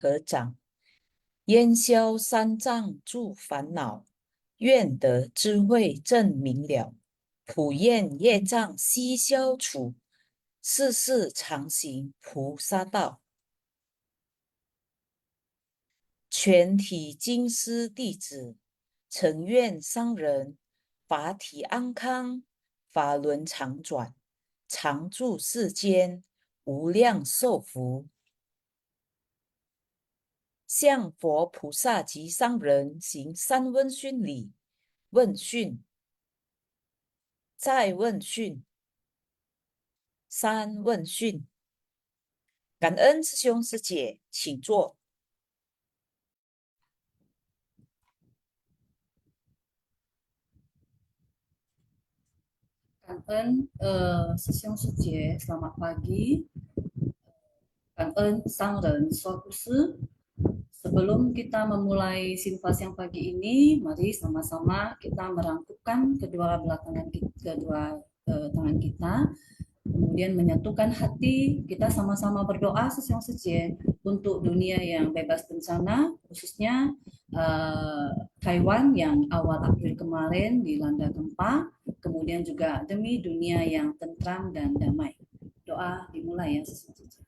合掌，烟消三障诸烦恼，愿得智慧正明了。普愿业障悉消除，世世常行菩萨道。全体经师弟子，诚愿上人法体安康，法轮常转，常住世间，无量寿福。向佛菩萨及上人行三问讯礼。问讯，再问讯，三问讯。感恩师兄师姐，请坐。感恩师兄师姐，selamat pagi. 感恩上人说故事。Sebelum kita memulai sinfas yang pagi ini, mari sama-sama kita merangkupkan kedua belah tangan kita, kemudian menyatukan hati. Kita sama-sama berdoa sesiang seje untuk dunia yang bebas bencana, khususnya Taiwan yang awal April kemarin dilanda gempa, kemudian juga demi dunia yang tentram dan damai. Doa dimulai ya sesiang seje.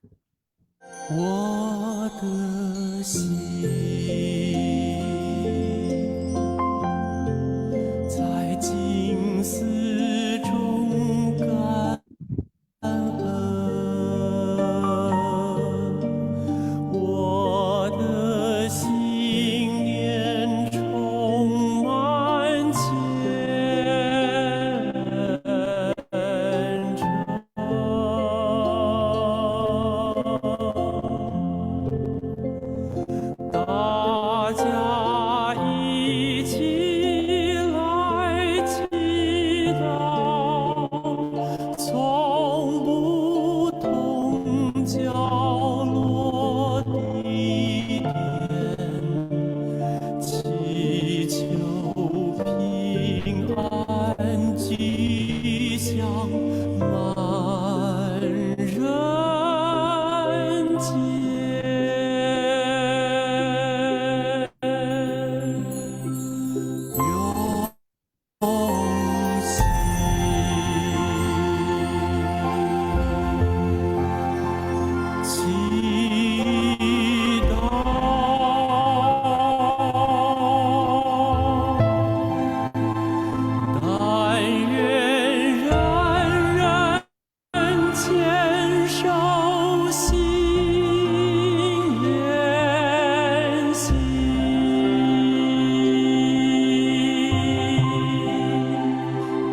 我的心在静思中感恩，我的心念充满虔诚。大家一起来祈祷，从不同角落地点，祈求平安吉祥满人间。用心祈祷，但愿人人坚守心连心，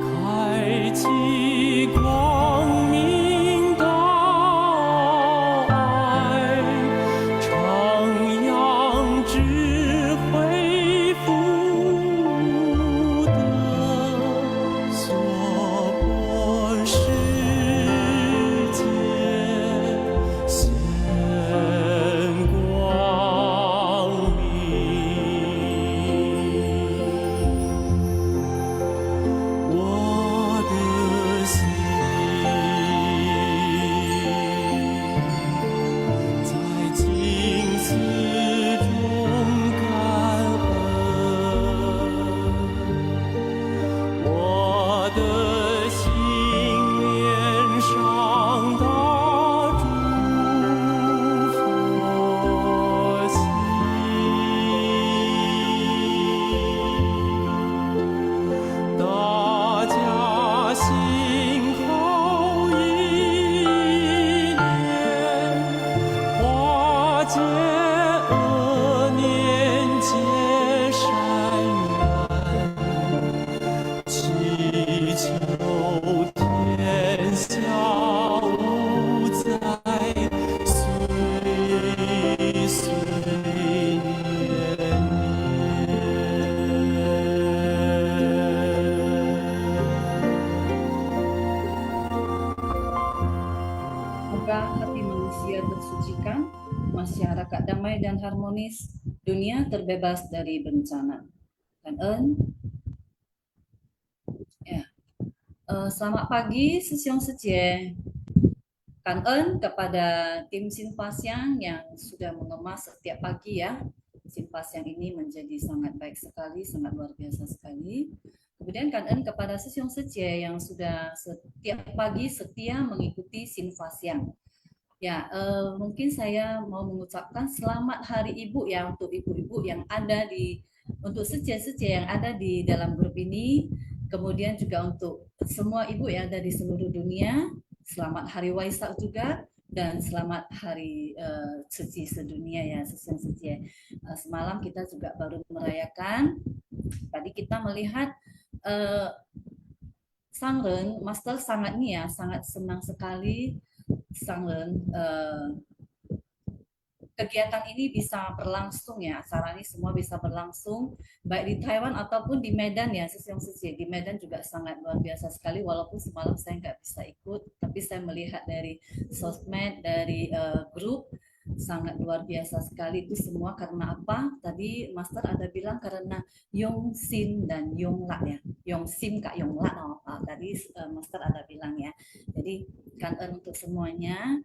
开启光明道爱，徜徉智慧福德，娑婆世界显光明。我的心在静思中感恩，我的心念上大诸佛心。大家心口意念，化解恶念结善缘，祈求天下无灾，岁岁年Semoga hati manusia tersucikan, masyarakat damai dan harmonis, dunia terbebas dari bencana.感恩. Ya. Selamat pagi, sesiang seje. Kangen kepada tim Sinfasiang yang sudah mengemas setiap pagi ya. Sinfasiang ini menjadi sangat baik sekali, sangat luar biasa sekali. Kemudian kangen kepada Sisyong Sece yang sudah setiap pagi setia mengikuti Sinfasiang. Ya, mungkin saya mau mengucapkan selamat Hari Ibu ya untuk ibu-ibu yang ada untuk Sece-Sece yang ada di dalam grup ini. Kemudian juga untuk semua ibu yang ada di seluruh dunia. Selamat Hari Waisak juga dan selamat Hari Suci sedunia ya, Sisyong Sece. Semalam kita juga baru merayakan. Tadi kita melihat Sang Ren, Master sangat nih ya, sangat senang sekali Sang Ren kegiatan ini bisa berlangsung ya, acara ini semua bisa berlangsung baik di Taiwan ataupun di Medan ya, Sisyong Sece. Di Medan juga sangat luar biasa sekali, walaupun semalam saya nggak bisa ikut, tapi saya melihat dari sosmed, dari grup, sangat luar biasa sekali itu semua. Karena apa? Tadi Master ada bilang karena Yong Sin dan Yong La ya, Yong Sin Kak Yong La. Tadi Master ada bilang ya. Jadi kangen untuk semuanya.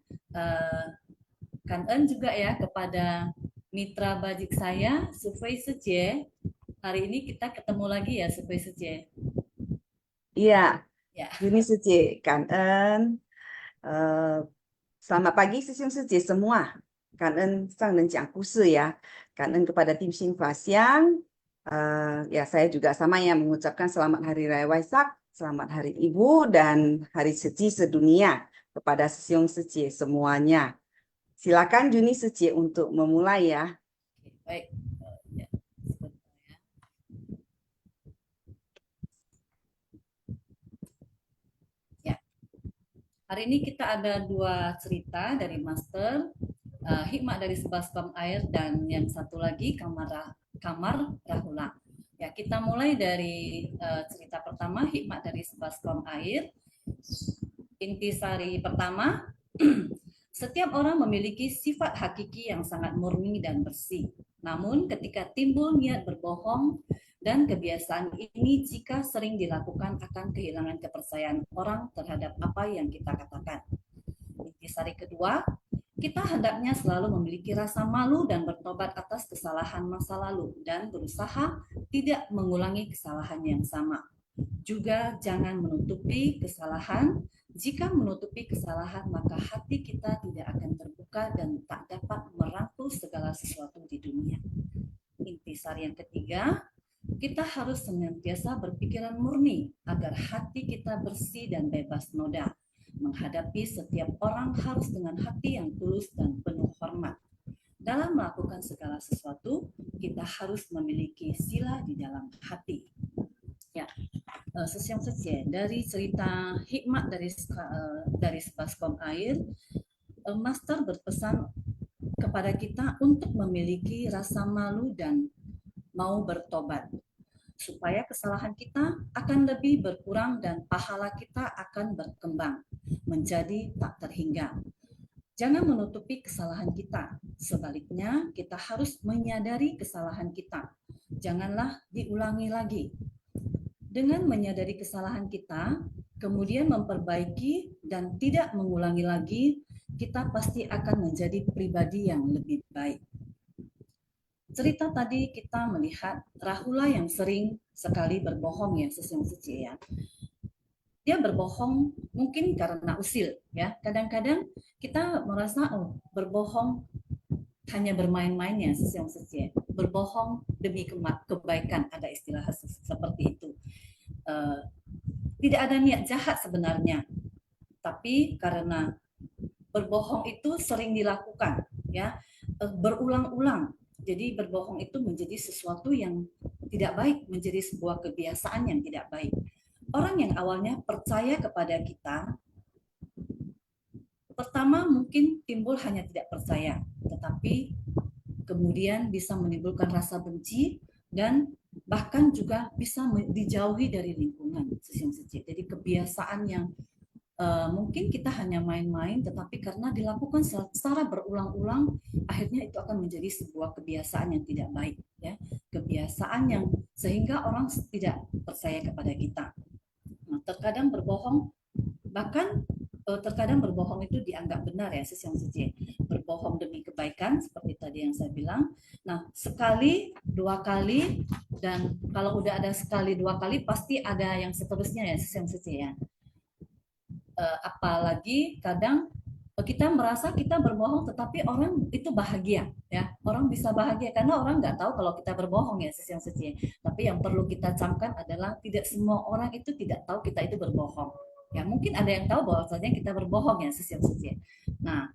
Kangen juga ya kepada mitra bajik saya, Sufei Sece. Hari ini kita ketemu lagi ya, Sufei Sece. Iya, Ya. Yuni Sece, Kangen. Selamat pagi Sisyong Sece semua. Kangen Sang Ren Jiang Kusi ya. Kangen kepada tim Sinfasiang. Ya, saya juga sama ya mengucapkan selamat Hari Raya Waisak, selamat Hari Ibu dan Hari Suci sedunia kepada Sisyong Sece semuanya. Silakan Yuni Sece untuk memulai ya. Baik. Ya. Hari ini kita ada dua cerita dari Master, Hikmat dari Sebaskom Air dan yang satu lagi Kamar Rahula. Ya, kita mulai dari cerita pertama, Hikmat dari Sebaskom Air. Intisari pertama, setiap orang memiliki sifat hakiki yang sangat murni dan bersih. Namun ketika timbul niat berbohong dan kebiasaan ini jika sering dilakukan akan kehilangan kepercayaan orang terhadap apa yang kita katakan. Intisari kedua, kita hendaknya selalu memiliki rasa malu dan bertobat atas kesalahan masa lalu dan berusaha tidak mengulangi kesalahan yang sama. Juga jangan menutupi kesalahan. Jika menutupi kesalahan, maka hati kita tidak akan terbuka dan tak dapat merangkul segala sesuatu di dunia. Intisari yang ketiga, kita harus senantiasa berpikiran murni agar hati kita bersih dan bebas noda. Menghadapi setiap orang harus dengan hati yang tulus dan penuh hormat. Dalam melakukan segala sesuatu, kita harus memiliki sila di dalam hati. Ya, Sisyong Sece dari cerita Hikmat dari Sebaskom Air, Master berpesan kepada kita untuk memiliki rasa malu dan mau bertobat supaya kesalahan kita akan lebih berkurang dan pahala kita akan berkembang menjadi tak terhingga. Jangan menutupi kesalahan kita, sebaliknya kita harus menyadari kesalahan kita. Janganlah diulangi lagi. Dengan menyadari kesalahan kita, kemudian memperbaiki dan tidak mengulangi lagi, kita pasti akan menjadi pribadi yang lebih baik. Cerita tadi kita melihat Rahula yang sering sekali berbohong ya, Sisyong Sece ya. Dia berbohong mungkin karena usil ya. Kadang-kadang kita merasa berbohong hanya bermain-main ya, Sisyong Sece. Berbohong demi kebaikan, ada istilah seperti itu. Tidak ada niat jahat sebenarnya, tapi karena berbohong itu sering dilakukan ya, berulang-ulang. Jadi berbohong itu menjadi sesuatu yang tidak baik, menjadi sebuah kebiasaan yang tidak baik. Orang yang awalnya percaya kepada kita, pertama mungkin timbul hanya tidak percaya, tetapi kemudian bisa menimbulkan rasa benci dan bahkan juga bisa dijauhi dari lingkungan. Jadi kebiasaan yang mungkin kita hanya main-main, tetapi karena dilakukan secara berulang-ulang, akhirnya itu akan menjadi sebuah kebiasaan yang tidak baik, ya, kebiasaan yang sehingga orang tidak percaya kepada kita. Nah, terkadang berbohong bahkan terkadang berbohong itu dianggap benar ya, sis yang suci. Berbohong demi kebaikan seperti tadi yang saya bilang. Nah, sekali, dua kali, dan kalau udah ada sekali, dua kali pasti ada yang seterusnya ya, sis yang suci ya. Apalagi kadang kita merasa kita berbohong tetapi orang itu bahagia ya, orang bisa bahagia karena orang nggak tahu kalau kita berbohong ya, sis yang suci. Tapi yang perlu kita camkan adalah tidak semua orang itu tidak tahu kita itu berbohong ya. Mungkin ada yang tahu bahwasanya kita berbohong ya, sis yang suci. Nah,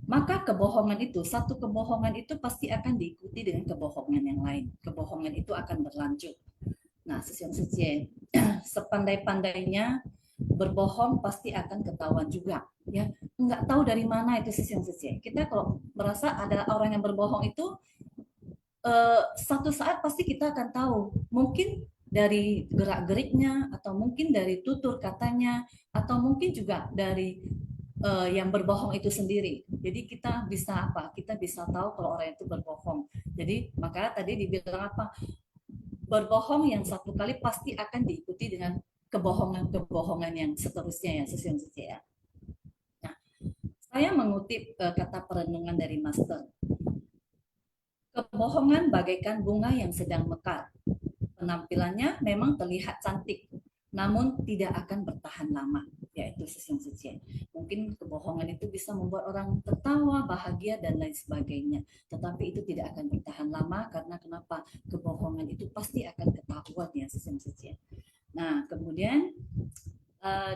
maka kebohongan itu, satu kebohongan itu pasti akan diikuti dengan kebohongan yang lain. Kebohongan itu akan berlanjut. Nah, sis yang suci, sepandai-pandainya berbohong pasti akan ketahuan juga ya. Nggak tahu dari mana itu, sis yang suci. Kita kalau merasa ada orang yang berbohong itu satu saat pasti kita akan tahu, mungkin dari gerak-geriknya, atau mungkin dari tutur katanya, atau mungkin juga dari yang berbohong itu sendiri. Jadi kita bisa apa? Kita bisa tahu kalau orang itu berbohong. Jadi maka tadi dibilang apa? Berbohong yang satu kali pasti akan diikuti dengan kebohongan-kebohongan yang seterusnya ya, sis yang suci ya. Nah, saya mengutip kata perenungan dari Master. Kebohongan bagaikan bunga yang sedang mekar. Penampilannya memang terlihat cantik, namun tidak akan bertahan lama, yaitu sis yang suci. Mungkin kebohongan itu bisa membuat orang tertawa, bahagia, dan lain sebagainya. Tetapi itu tidak akan bertahan lama, karena kenapa? Kebohongan itu pasti akan ketahuan ya, sis yang suci. Nah, kemudian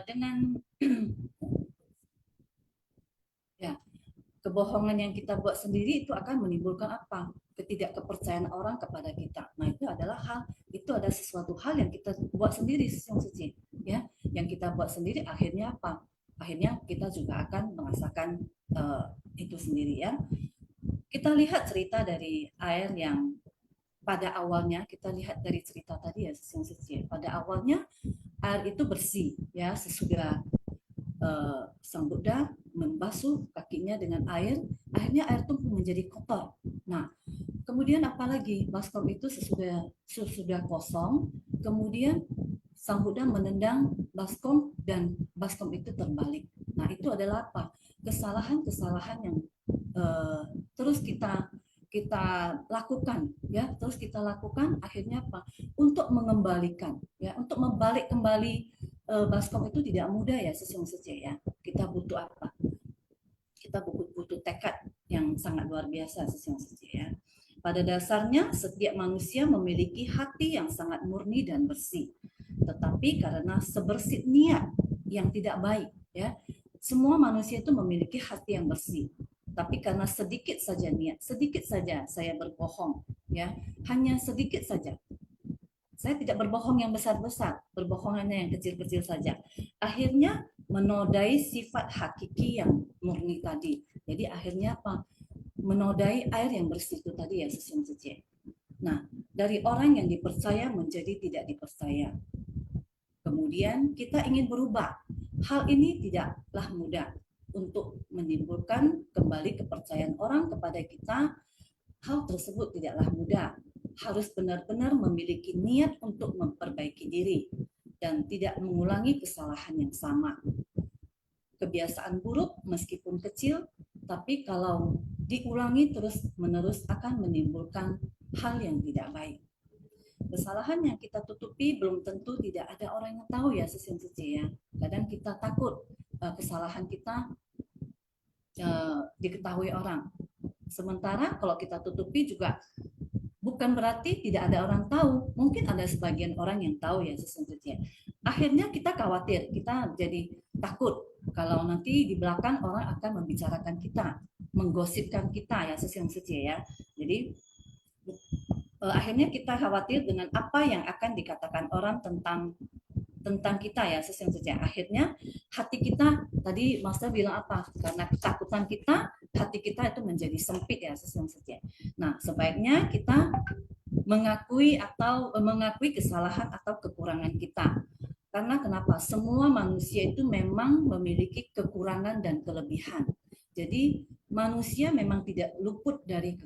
dengan ya, kebohongan yang kita buat sendiri itu akan menimbulkan apa? Ketidakkepercayaan orang kepada kita. Nah, itu ada sesuatu hal yang kita buat sendiri, yang suci ya, yang kita buat sendiri. Akhirnya apa? Akhirnya kita juga akan merasakan itu sendiri ya. Kita lihat cerita dari air yang pada awalnya, kita lihat dari cerita tadi ya, yang suci. Pada awalnya air itu bersih ya, sesudah Sang Buddha membasuh kakinya dengan air, akhirnya air itu menjadi kotor. Nah, kemudian apalagi baskom itu sesudah kosong, kemudian Sang Buddha menendang baskom dan baskom itu terbalik. Nah, itu adalah apa? Kesalahan-kesalahan yang terus kita lakukan ya, terus kita lakukan. Akhirnya apa? Untuk mengembalikan ya, untuk membalik kembali baskom itu tidak mudah ya, sis yang suci ya. Kita butuh apa? Kita butuh tekad yang sangat luar biasa, sis yang suci ya. Pada dasarnya setiap manusia memiliki hati yang sangat murni dan bersih. Tetapi karena sebersih niat yang tidak baik ya, semua manusia itu memiliki hati yang bersih. Tapi karena sedikit saja niat, sedikit saja saya berbohong ya, hanya sedikit saja. Saya tidak berbohong yang besar-besar, berbohongannya yang kecil-kecil saja. Akhirnya menodai sifat hakiki yang murni tadi. Jadi akhirnya apa? Menodai air yang bersih itu tadi ya, sis yang suci. Nah, dari orang yang dipercaya menjadi tidak dipercaya. Kemudian kita ingin berubah. Hal ini tidaklah mudah. Untuk menimbulkan kembali kepercayaan orang kepada kita, hal tersebut tidaklah mudah. Harus benar-benar memiliki niat untuk memperbaiki diri dan tidak mengulangi kesalahan yang sama. Kebiasaan buruk meskipun kecil, tapi kalau diulangi terus-menerus akan menimbulkan hal yang tidak baik. Kesalahan yang kita tutupi belum tentu tidak ada orang yang tahu ya, sis yang suci ya. Kadang kita takut kesalahan kita diketahui orang. Sementara kalau kita tutupi juga bukan berarti tidak ada orang tahu. Mungkin ada sebagian orang yang tahu ya, sis yang suci. Akhirnya kita khawatir, kita jadi takut kalau nanti di belakang orang akan membicarakan kita, menggosipkan kita ya, sis yang suci ya. Jadi akhirnya kita khawatir dengan apa yang akan dikatakan orang tentang kita ya, sis yang suci. Akhirnya hati kita, tadi Master bilang apa? Karena ketakutan kita, hati kita itu menjadi sempit ya, sis yang suci. Nah, sebaiknya kita mengakui kesalahan atau kekurangan kita. Karena kenapa? Semua manusia itu memang memiliki kekurangan dan kelebihan. Jadi manusia memang tidak luput dari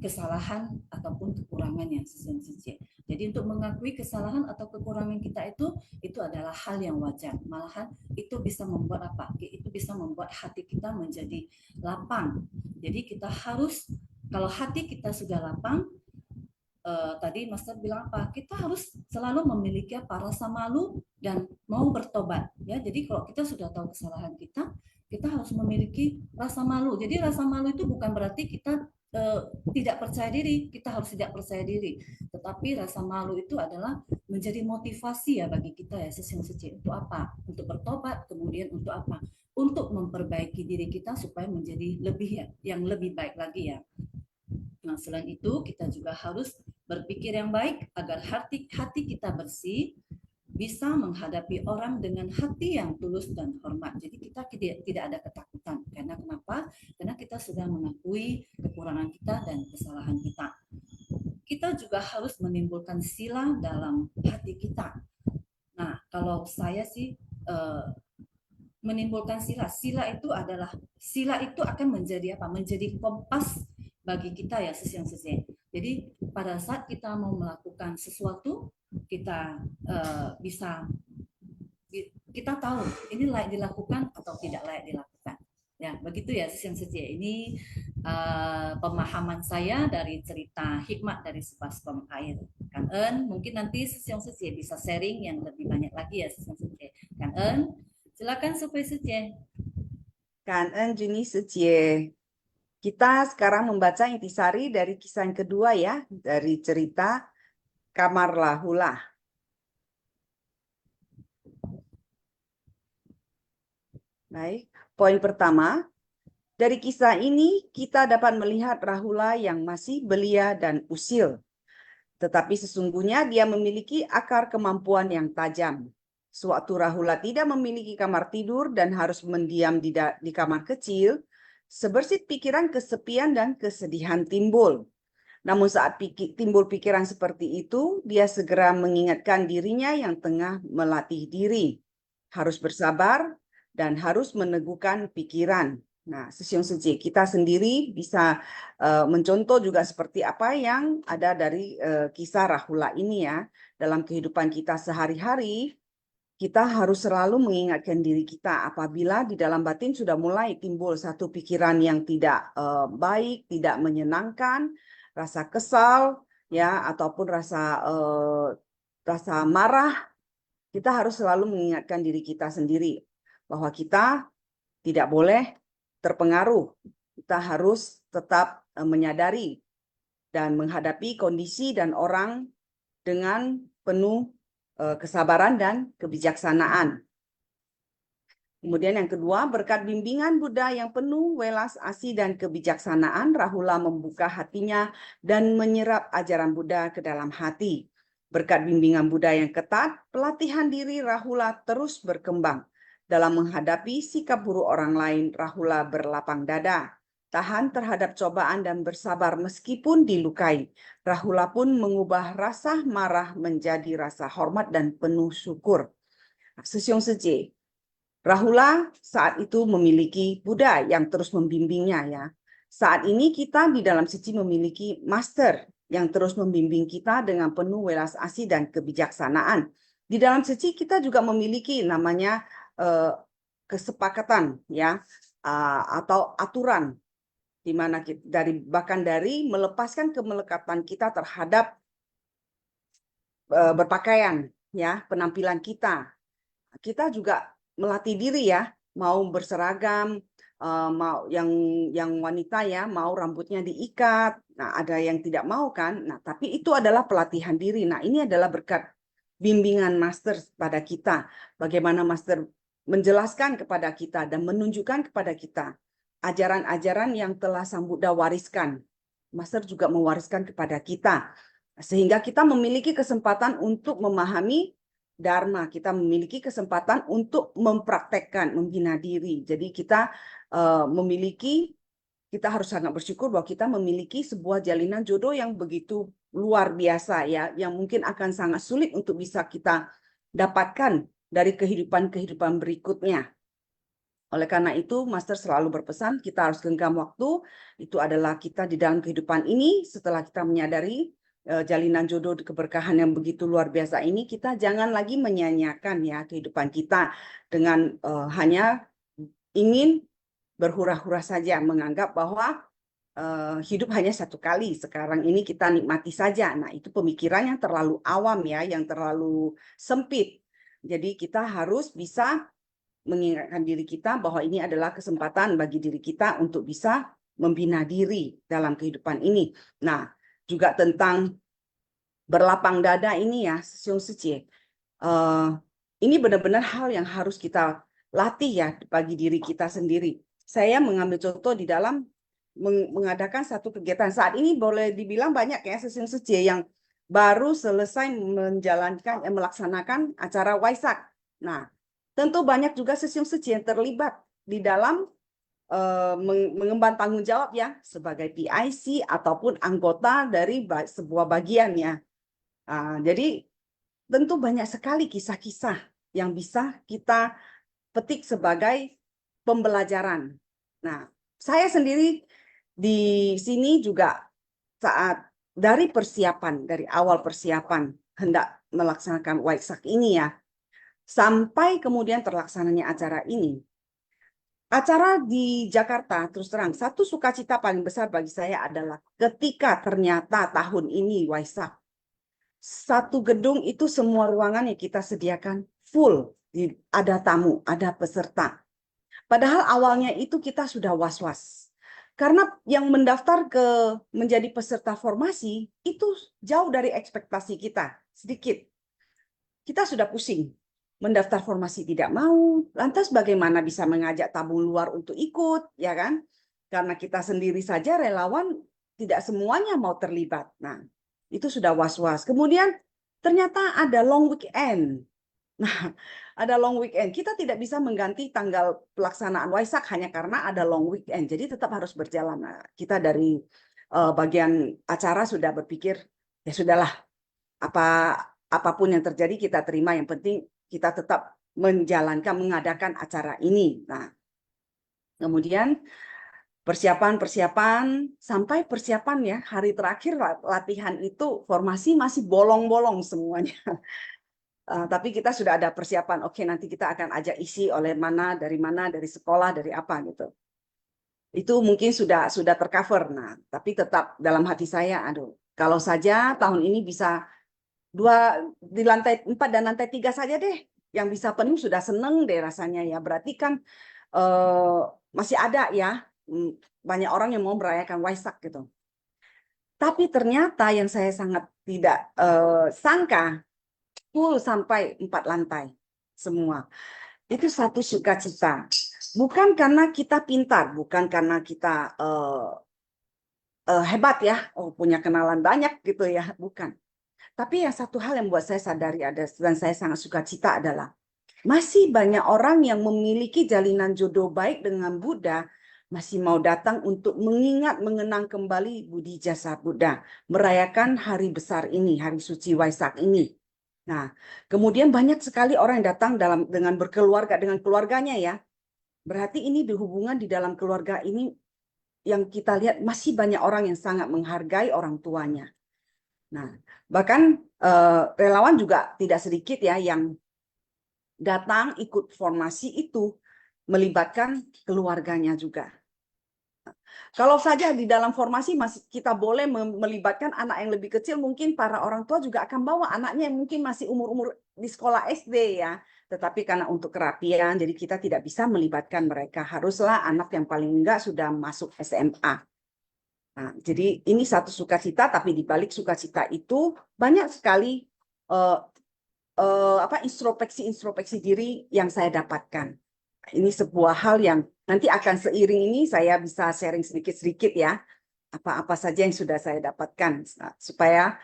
kesalahan ataupun kekurangan yang sesuai. Jadi untuk mengakui kesalahan atau kekurangan kita itu adalah hal yang wajar. Malahan itu bisa membuat apa? Itu bisa membuat hati kita menjadi lapang. Jadi kita harus, kalau hati kita sudah lapang, tadi Master bilang apa? Kita harus selalu memiliki rasa malu dan mau bertobat. Ya, jadi kalau kita sudah tahu kesalahan kita harus memiliki rasa malu. Jadi rasa malu itu bukan berarti kita tidak percaya diri. Kita harus tidak percaya diri. Tetapi rasa malu itu adalah menjadi motivasi ya bagi kita ya, sesiang-sesiang. Untuk apa? Untuk bertobat. Kemudian untuk apa? Untuk memperbaiki diri kita supaya menjadi yang lebih baik lagi ya. Nah, selain itu kita juga harus berpikir yang baik agar hati kita bersih, bisa menghadapi orang dengan hati yang tulus dan hormat. Jadi kita tidak ada ketakutan. Karena kenapa? Karena kita sudah mengakui kekurangan kita dan kesalahan kita. Kita juga harus menimbulkan sila dalam hati kita. Nah, kalau saya sih menimbulkan sila. Sila itu akan menjadi apa? Menjadi kompas bagi kita ya, sesiang-sesiang. Jadi pada saat kita mau melakukan sesuatu, kita kita tahu ini layak dilakukan atau tidak layak dilakukan. Ya, begitu ya sesiang-sesiang. Ini pemahaman saya dari cerita hikmat dari sebaskom air. Kan En, mungkin nanti sesiang-sesiang bisa sharing yang lebih banyak lagi ya sesiang-sesiang. Kan En, silakan supaya sesiang. Kan En Juni Sejie. Kita sekarang membaca intisari dari kisah yang kedua ya, dari cerita Kamar Rahula. Baik, poin pertama, dari kisah ini kita dapat melihat Rahula yang masih belia dan usil. Tetapi sesungguhnya dia memiliki akar kemampuan yang tajam. Sewaktu Rahula tidak memiliki kamar tidur dan harus mendiam di kamar kecil, sebersit pikiran kesepian dan kesedihan timbul. Namun saat timbul pikiran seperti itu, dia segera mengingatkan dirinya yang tengah melatih diri. Harus bersabar dan harus meneguhkan pikiran. Nah, sesiang-sesiang kita sendiri bisa mencontoh juga seperti apa yang ada dari kisah Rahula ini ya. Dalam kehidupan kita sehari-hari, kita harus selalu mengingatkan diri kita apabila di dalam batin sudah mulai timbul satu pikiran yang tidak baik, tidak menyenangkan, rasa kesal, ya, ataupun rasa marah. Kita harus selalu mengingatkan diri kita sendiri bahwa kita tidak boleh terpengaruh. Kita harus tetap menyadari dan menghadapi kondisi dan orang dengan penuh kesabaran dan kebijaksanaan. Kemudian yang kedua, berkat bimbingan Buddha yang penuh welas asih dan kebijaksanaan, Rahula membuka hatinya dan menyerap ajaran Buddha ke dalam hati. Berkat bimbingan Buddha yang ketat, pelatihan diri Rahula terus berkembang. Dalam menghadapi sikap buruk orang lain, Rahula berlapang dada, tahan terhadap cobaan dan bersabar meskipun dilukai. Rahula pun mengubah rasa marah menjadi rasa hormat dan penuh syukur. Sesiang-sesiang, Rahula saat itu memiliki Buddha yang terus membimbingnya ya. Saat ini kita di dalam Seci memiliki master yang terus membimbing kita dengan penuh welas asih dan kebijaksanaan. Di dalam Seci kita juga memiliki namanya kesepakatan ya, atau aturan, di mana bahkan dari melepaskan kemelekatan kita terhadap berpakaian ya, penampilan kita. Kita juga melatih diri ya, mau berseragam, mau yang wanita ya, mau rambutnya diikat. Nah, ada yang tidak mau kan. Nah, tapi itu adalah pelatihan diri. Nah, ini adalah berkat bimbingan master pada kita. Bagaimana master menjelaskan kepada kita dan menunjukkan kepada kita ajaran-ajaran yang telah Sang Buddha wariskan. Master juga mewariskan kepada kita. Sehingga kita memiliki kesempatan untuk memahami Dharma, kita memiliki kesempatan untuk mempraktekkan, membina diri. Jadi kita kita harus sangat bersyukur bahwa kita memiliki sebuah jalinan jodoh yang begitu luar biasa ya, yang mungkin akan sangat sulit untuk bisa kita dapatkan dari kehidupan berikutnya. Oleh karena itu, Master selalu berpesan, kita harus genggam waktu. Itu adalah kita di dalam kehidupan ini, setelah kita menyadari jalinan jodoh keberkahan yang begitu luar biasa ini, kita jangan lagi menyanyiakan ya kehidupan kita dengan hanya ingin berhura-hura saja, menganggap bahwa hidup hanya satu kali, sekarang ini kita nikmati saja. Nah, itu pemikiran yang terlalu awam ya, yang terlalu sempit. Jadi kita harus bisa mengingatkan diri kita bahwa ini adalah kesempatan bagi diri kita untuk bisa membina diri dalam kehidupan ini. Nah, juga tentang berlapang dada ini ya, Siung Sicie. Ini benar-benar hal yang harus kita latih ya bagi diri kita sendiri. Saya mengambil contoh di dalam mengadakan satu kegiatan. Saat ini boleh dibilang banyak ya Siung Sicie yang baru selesai melaksanakan acara Waisak. Nah, tentu banyak juga Siung Sicie yang terlibat di dalam mengemban tanggung jawab ya sebagai PIC ataupun anggota dari sebuah bagian ya. Jadi tentu banyak sekali kisah-kisah yang bisa kita petik sebagai pembelajaran. Nah, saya sendiri di sini juga saat dari persiapan, dari awal persiapan hendak melaksanakan Waisak ini ya, sampai kemudian terlaksananya acara ini. Acara di Jakarta, terus terang, satu sukacita paling besar bagi saya adalah ketika ternyata tahun ini Waisak, satu gedung itu semua ruangan yang kita sediakan full, ada tamu, ada peserta. Padahal awalnya itu kita sudah was-was. Karena yang mendaftar menjadi peserta formasi itu jauh dari ekspektasi kita, sedikit. Kita sudah pusing, mendaftar formasi tidak mau, lantas bagaimana bisa mengajak tamu luar untuk ikut, ya kan? Karena kita sendiri saja relawan tidak semuanya mau terlibat. Nah, itu sudah was-was. Kemudian ternyata ada long weekend. Nah, ada long weekend. Kita tidak bisa mengganti tanggal pelaksanaan Waisak hanya karena ada long weekend. Jadi tetap harus berjalan. Nah, kita dari bagian acara sudah berpikir, ya sudahlah, apapun yang terjadi kita terima. Yang penting kita tetap mengadakan acara ini. Nah, kemudian persiapan sampai persiapan ya hari terakhir latihan itu formasi masih bolong-bolong semuanya. Tapi kita sudah ada persiapan. Oke, nanti kita akan ajak isi oleh mana, dari sekolah, dari apa gitu. Itu mungkin sudah tercover. Nah, tapi tetap dalam hati saya, aduh, kalau saja tahun ini bisa di lantai 4 dan lantai 3 saja deh, yang bisa penuh sudah seneng deh rasanya ya. Berarti kan masih ada ya banyak orang yang mau merayakan Waisak gitu. Tapi ternyata yang saya sangat tidak sangka, full sampai 4 lantai semua. Itu satu sukacita. Bukan karena kita pintar, bukan karena kita hebat ya, punya kenalan banyak gitu ya, bukan. Tapi yang satu hal yang buat saya sadari dan saya sangat sukacita adalah masih banyak orang yang memiliki jalinan jodoh baik dengan Buddha masih mau datang untuk mengenang kembali budi jasa Buddha, merayakan hari besar ini, hari suci Waisak ini. Nah, kemudian banyak sekali orang yang datang dengan berkeluarga, dengan keluarganya ya. Berarti ini hubungan di dalam keluarga ini yang kita lihat masih banyak orang yang sangat menghargai orang tuanya. Nah, bahkan relawan juga tidak sedikit ya yang datang ikut formasi itu melibatkan keluarganya juga. Kalau saja di dalam formasi masih kita boleh melibatkan anak yang lebih kecil, mungkin para orang tua juga akan bawa anaknya yang mungkin masih umur-umur di sekolah SD ya. Tetapi karena untuk kerapian, jadi kita tidak bisa melibatkan mereka. Haruslah anak yang paling enggak sudah masuk SMA. Nah, jadi ini satu sukacita, tapi di balik sukacita itu banyak sekali introspeksi diri yang saya dapatkan. Ini sebuah hal yang nanti akan seiring ini saya bisa sharing sedikit-sedikit ya, apa-apa saja yang sudah saya dapatkan, supaya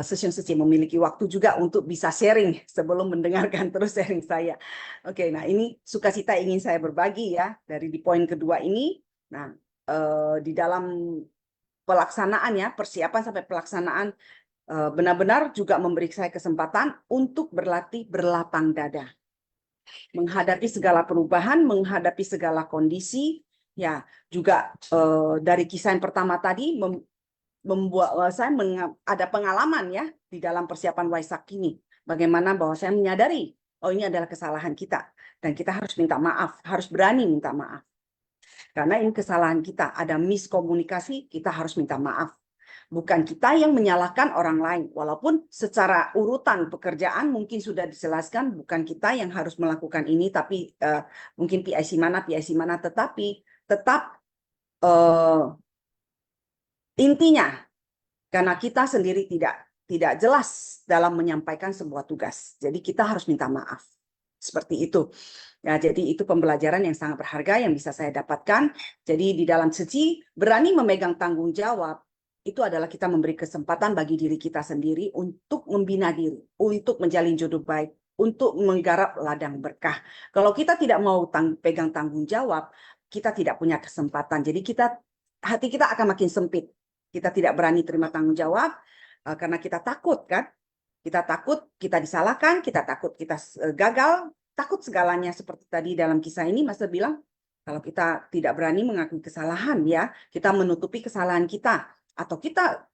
Siung Sicie memiliki waktu juga untuk bisa sharing sebelum mendengarkan terus sharing saya. Oke, nah ini sukacita ingin saya berbagi ya, dari di poin kedua ini. Nah, di dalam pelaksanaan ya, persiapan sampai pelaksanaan, benar-benar juga memberi saya kesempatan untuk berlatih berlapang dada. menghadapi segala perubahan, menghadapi segala kondisi. Ya, juga dari kisah yang pertama tadi membuat saya ada pengalaman ya di dalam persiapan Waisak ini. Bagaimana bahwa saya menyadari, oh ini adalah kesalahan kita. Dan kita harus minta maaf, harus berani minta maaf. Karena ini kesalahan kita, ada miskomunikasi, kita harus minta maaf. Bukan kita yang menyalahkan orang lain. Walaupun secara urutan pekerjaan mungkin sudah dijelaskan, bukan kita yang harus melakukan ini, tapi mungkin PIC mana, tetapi tetap intinya, karena kita sendiri tidak jelas dalam menyampaikan sebuah tugas. Jadi kita harus minta maaf. Seperti itu. Ya, jadi itu pembelajaran yang sangat berharga yang bisa saya dapatkan. Jadi di dalam seci, berani memegang tanggung jawab, itu adalah kita memberi kesempatan bagi diri kita sendiri untuk membina diri, untuk menjalin jodoh baik, untuk menggarap ladang berkah. Kalau kita tidak mau pegang tanggung jawab, kita tidak punya kesempatan. Jadi hati kita akan makin sempit. Kita tidak berani terima tanggung jawab, karena kita takut kan. Kita takut kita disalahkan, kita takut kita gagal, takut segalanya seperti tadi dalam kisah ini Master bilang, kalau kita tidak berani mengakui kesalahan ya, kita menutupi kesalahan kita. Atau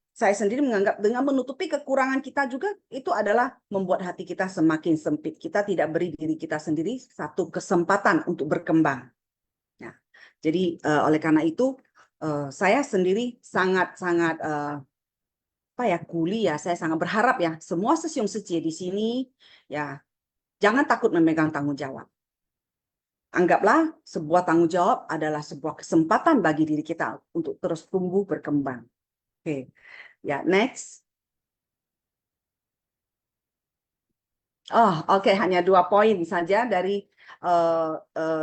saya sendiri menganggap dengan menutupi kekurangan kita juga, itu adalah membuat hati kita semakin sempit. Kita tidak beri diri kita sendiri satu kesempatan untuk berkembang. Nah, jadi oleh karena itu, saya sendiri sangat-sangat saya sangat berharap ya semua sesiung seci di sini ya jangan takut memegang tanggung jawab. Anggaplah sebuah tanggung jawab adalah sebuah kesempatan bagi diri kita untuk terus tumbuh berkembang. Oke. Ya, next. Oke, hanya 2 poin saja dari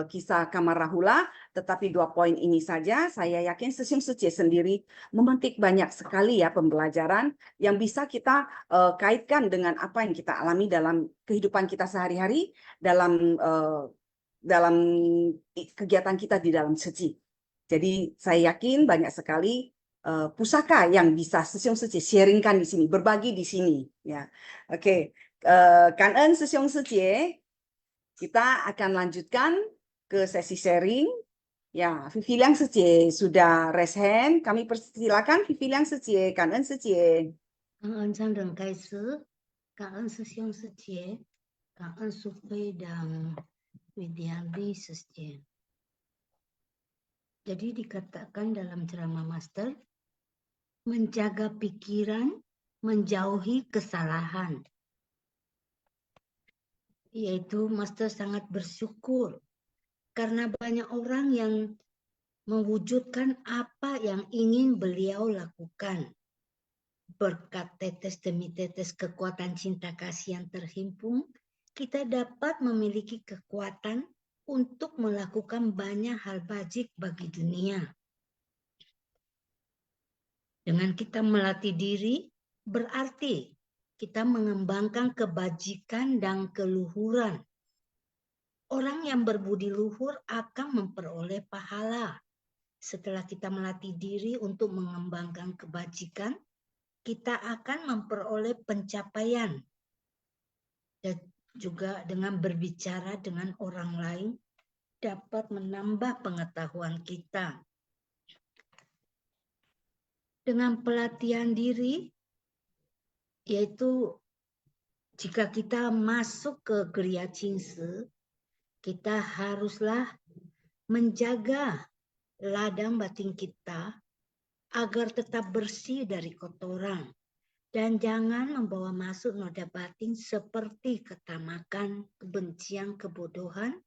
kisah Kamar Rahula, tetapi 2 poin ini saja saya yakin sesiung seci sendiri memetik banyak sekali ya pembelajaran yang bisa kita kaitkan dengan apa yang kita alami dalam kehidupan kita sehari-hari, dalam kegiatan kita di dalam seci. Jadi saya yakin banyak sekali pusaka yang bisa sesiung seci sharingkan di sini, berbagi di sini ya. Oke. Cảm ơn sư兄sư姐. Kita akan lanjutkan ke sesi sharing. Ya, Phi Phi Liang sư姐 sudah raise hand. Kami persilakan Phi Phi Liang sư姐. Cảm ơn sư姐. 感恩上人开始，感恩师兄师姐，感恩苏菲dan Widyardi师姐。Jadi dikatakan dalam ceramah Master, menjaga pikiran, menjauhi kesalahan. Yaitu Master sangat bersyukur karena banyak orang yang mewujudkan apa yang ingin beliau lakukan. Berkat tetes demi tetes kekuatan cinta kasih yang terhimpun, kita dapat memiliki kekuatan untuk melakukan banyak hal baik bagi dunia. Dengan kita melatih diri, berarti kita mengembangkan kebajikan dan keluhuran. Orang yang berbudi luhur akan memperoleh pahala. Setelah kita melatih diri untuk mengembangkan kebajikan, kita akan memperoleh pencapaian. Dan juga dengan berbicara dengan orang lain dapat menambah pengetahuan kita. Dengan pelatihan diri, yaitu jika kita masuk ke Kriya Cingse, kita haruslah menjaga ladang batin kita agar tetap bersih dari kotoran dan jangan membawa masuk noda batin seperti ketamakan, kebencian, kebodohan,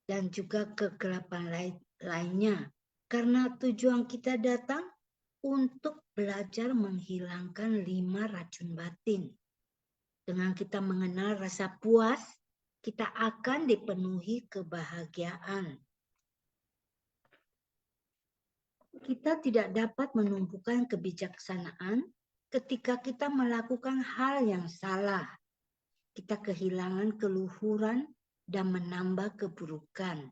dan juga kegelapan lainnya. Karena tujuan kita datang untuk belajar menghilangkan 5 racun batin. Dengan kita mengenal rasa puas, kita akan dipenuhi kebahagiaan. Kita tidak dapat menumbuhkan kebijaksanaan ketika kita melakukan hal yang salah. Kita kehilangan keluhuran dan menambah keburukan.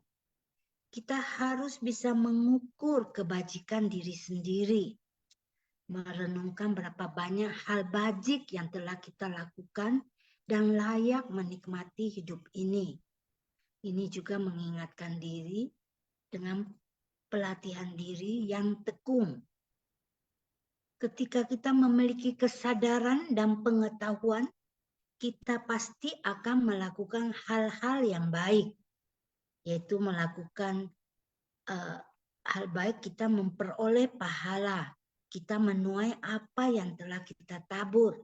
Kita harus bisa mengukur kebajikan diri sendiri. Merenungkan berapa banyak hal bajik yang telah kita lakukan dan layak menikmati hidup ini. Ini juga mengingatkan diri dengan pelatihan diri yang tekun. Ketika kita memiliki kesadaran dan pengetahuan, kita pasti akan melakukan hal-hal yang baik, yaitu melakukan hal baik, kita memperoleh pahala, kita menuai apa yang telah kita tabur.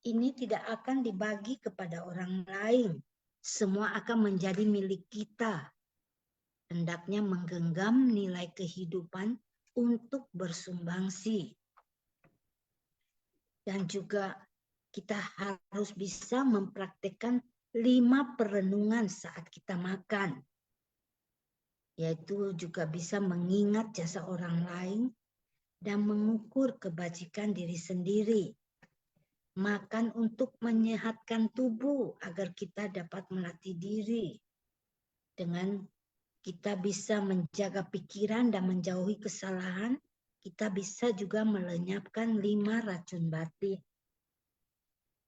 Ini tidak akan dibagi kepada orang lain, semua akan menjadi milik kita. Hendaknya menggenggam nilai kehidupan untuk bersumbangsi. Dan juga kita harus bisa mempraktekkan 5 perenungan saat kita makan. Yaitu juga bisa mengingat jasa orang lain dan mengukur kebajikan diri sendiri. Makan untuk menyehatkan tubuh agar kita dapat melatih diri. Dengan kita bisa menjaga pikiran dan menjauhi kesalahan, kita bisa juga melenyapkan 5 racun batin.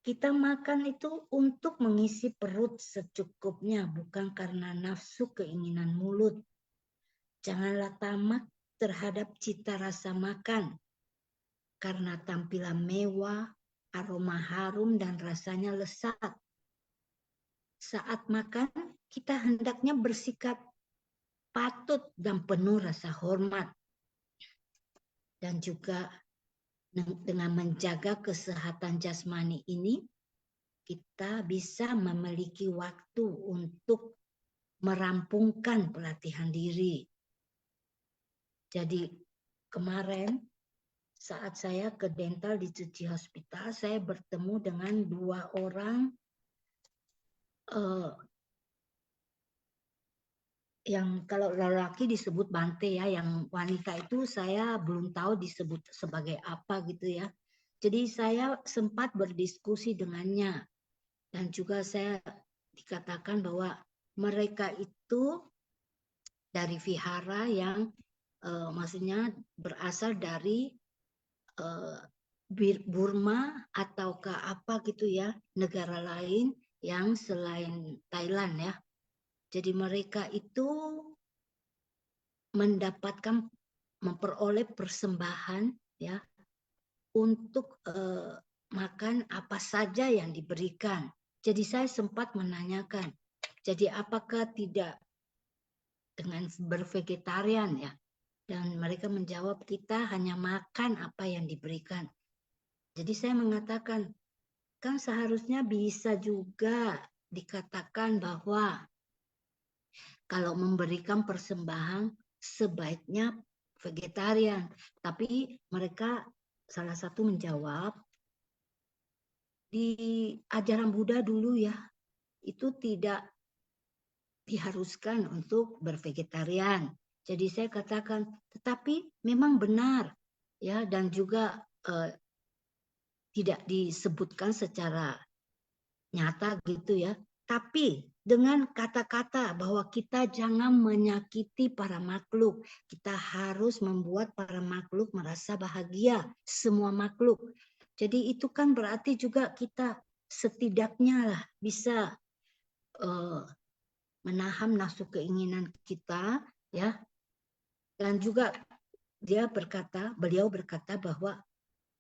Kita makan itu untuk mengisi perut secukupnya, bukan karena nafsu keinginan mulut. Janganlah tamak terhadap cita rasa makan, karena tampilan mewah, aroma harum, dan rasanya lezat. Saat makan, kita hendaknya bersikap patut dan penuh rasa hormat. Dan juga dengan menjaga kesehatan jasmani ini, kita bisa memiliki waktu untuk merampungkan pelatihan diri. Jadi kemarin saat saya ke dental di Tzu Chi Hospital, saya bertemu dengan 2 orang yang kalau lelaki disebut bante ya, yang wanita itu saya belum tahu disebut sebagai apa gitu ya. Jadi saya sempat berdiskusi dengannya dan juga saya dikatakan bahwa mereka itu dari vihara yang maksudnya berasal dari Burma ataukah apa gitu ya, negara lain yang selain Thailand ya. Jadi mereka itu memperoleh persembahan ya untuk makan apa saja yang diberikan. Jadi saya sempat menanyakan, jadi apakah tidak dengan bervegetarian ya? Dan mereka menjawab, kita hanya makan apa yang diberikan. Jadi saya mengatakan, kan seharusnya bisa juga dikatakan bahwa kalau memberikan persembahan sebaiknya vegetarian. Tapi mereka salah satu menjawab, di ajaran Buddha dulu ya, itu tidak diharuskan untuk bervegetarian. Jadi saya katakan, tetapi memang benar ya, dan juga tidak disebutkan secara nyata gitu ya. Tapi dengan kata-kata bahwa kita jangan menyakiti para makhluk, kita harus membuat para makhluk merasa bahagia, semua makhluk. Jadi itu kan berarti juga kita setidaknya lah bisa menahan nafsu keinginan kita ya. Dan juga beliau berkata bahwa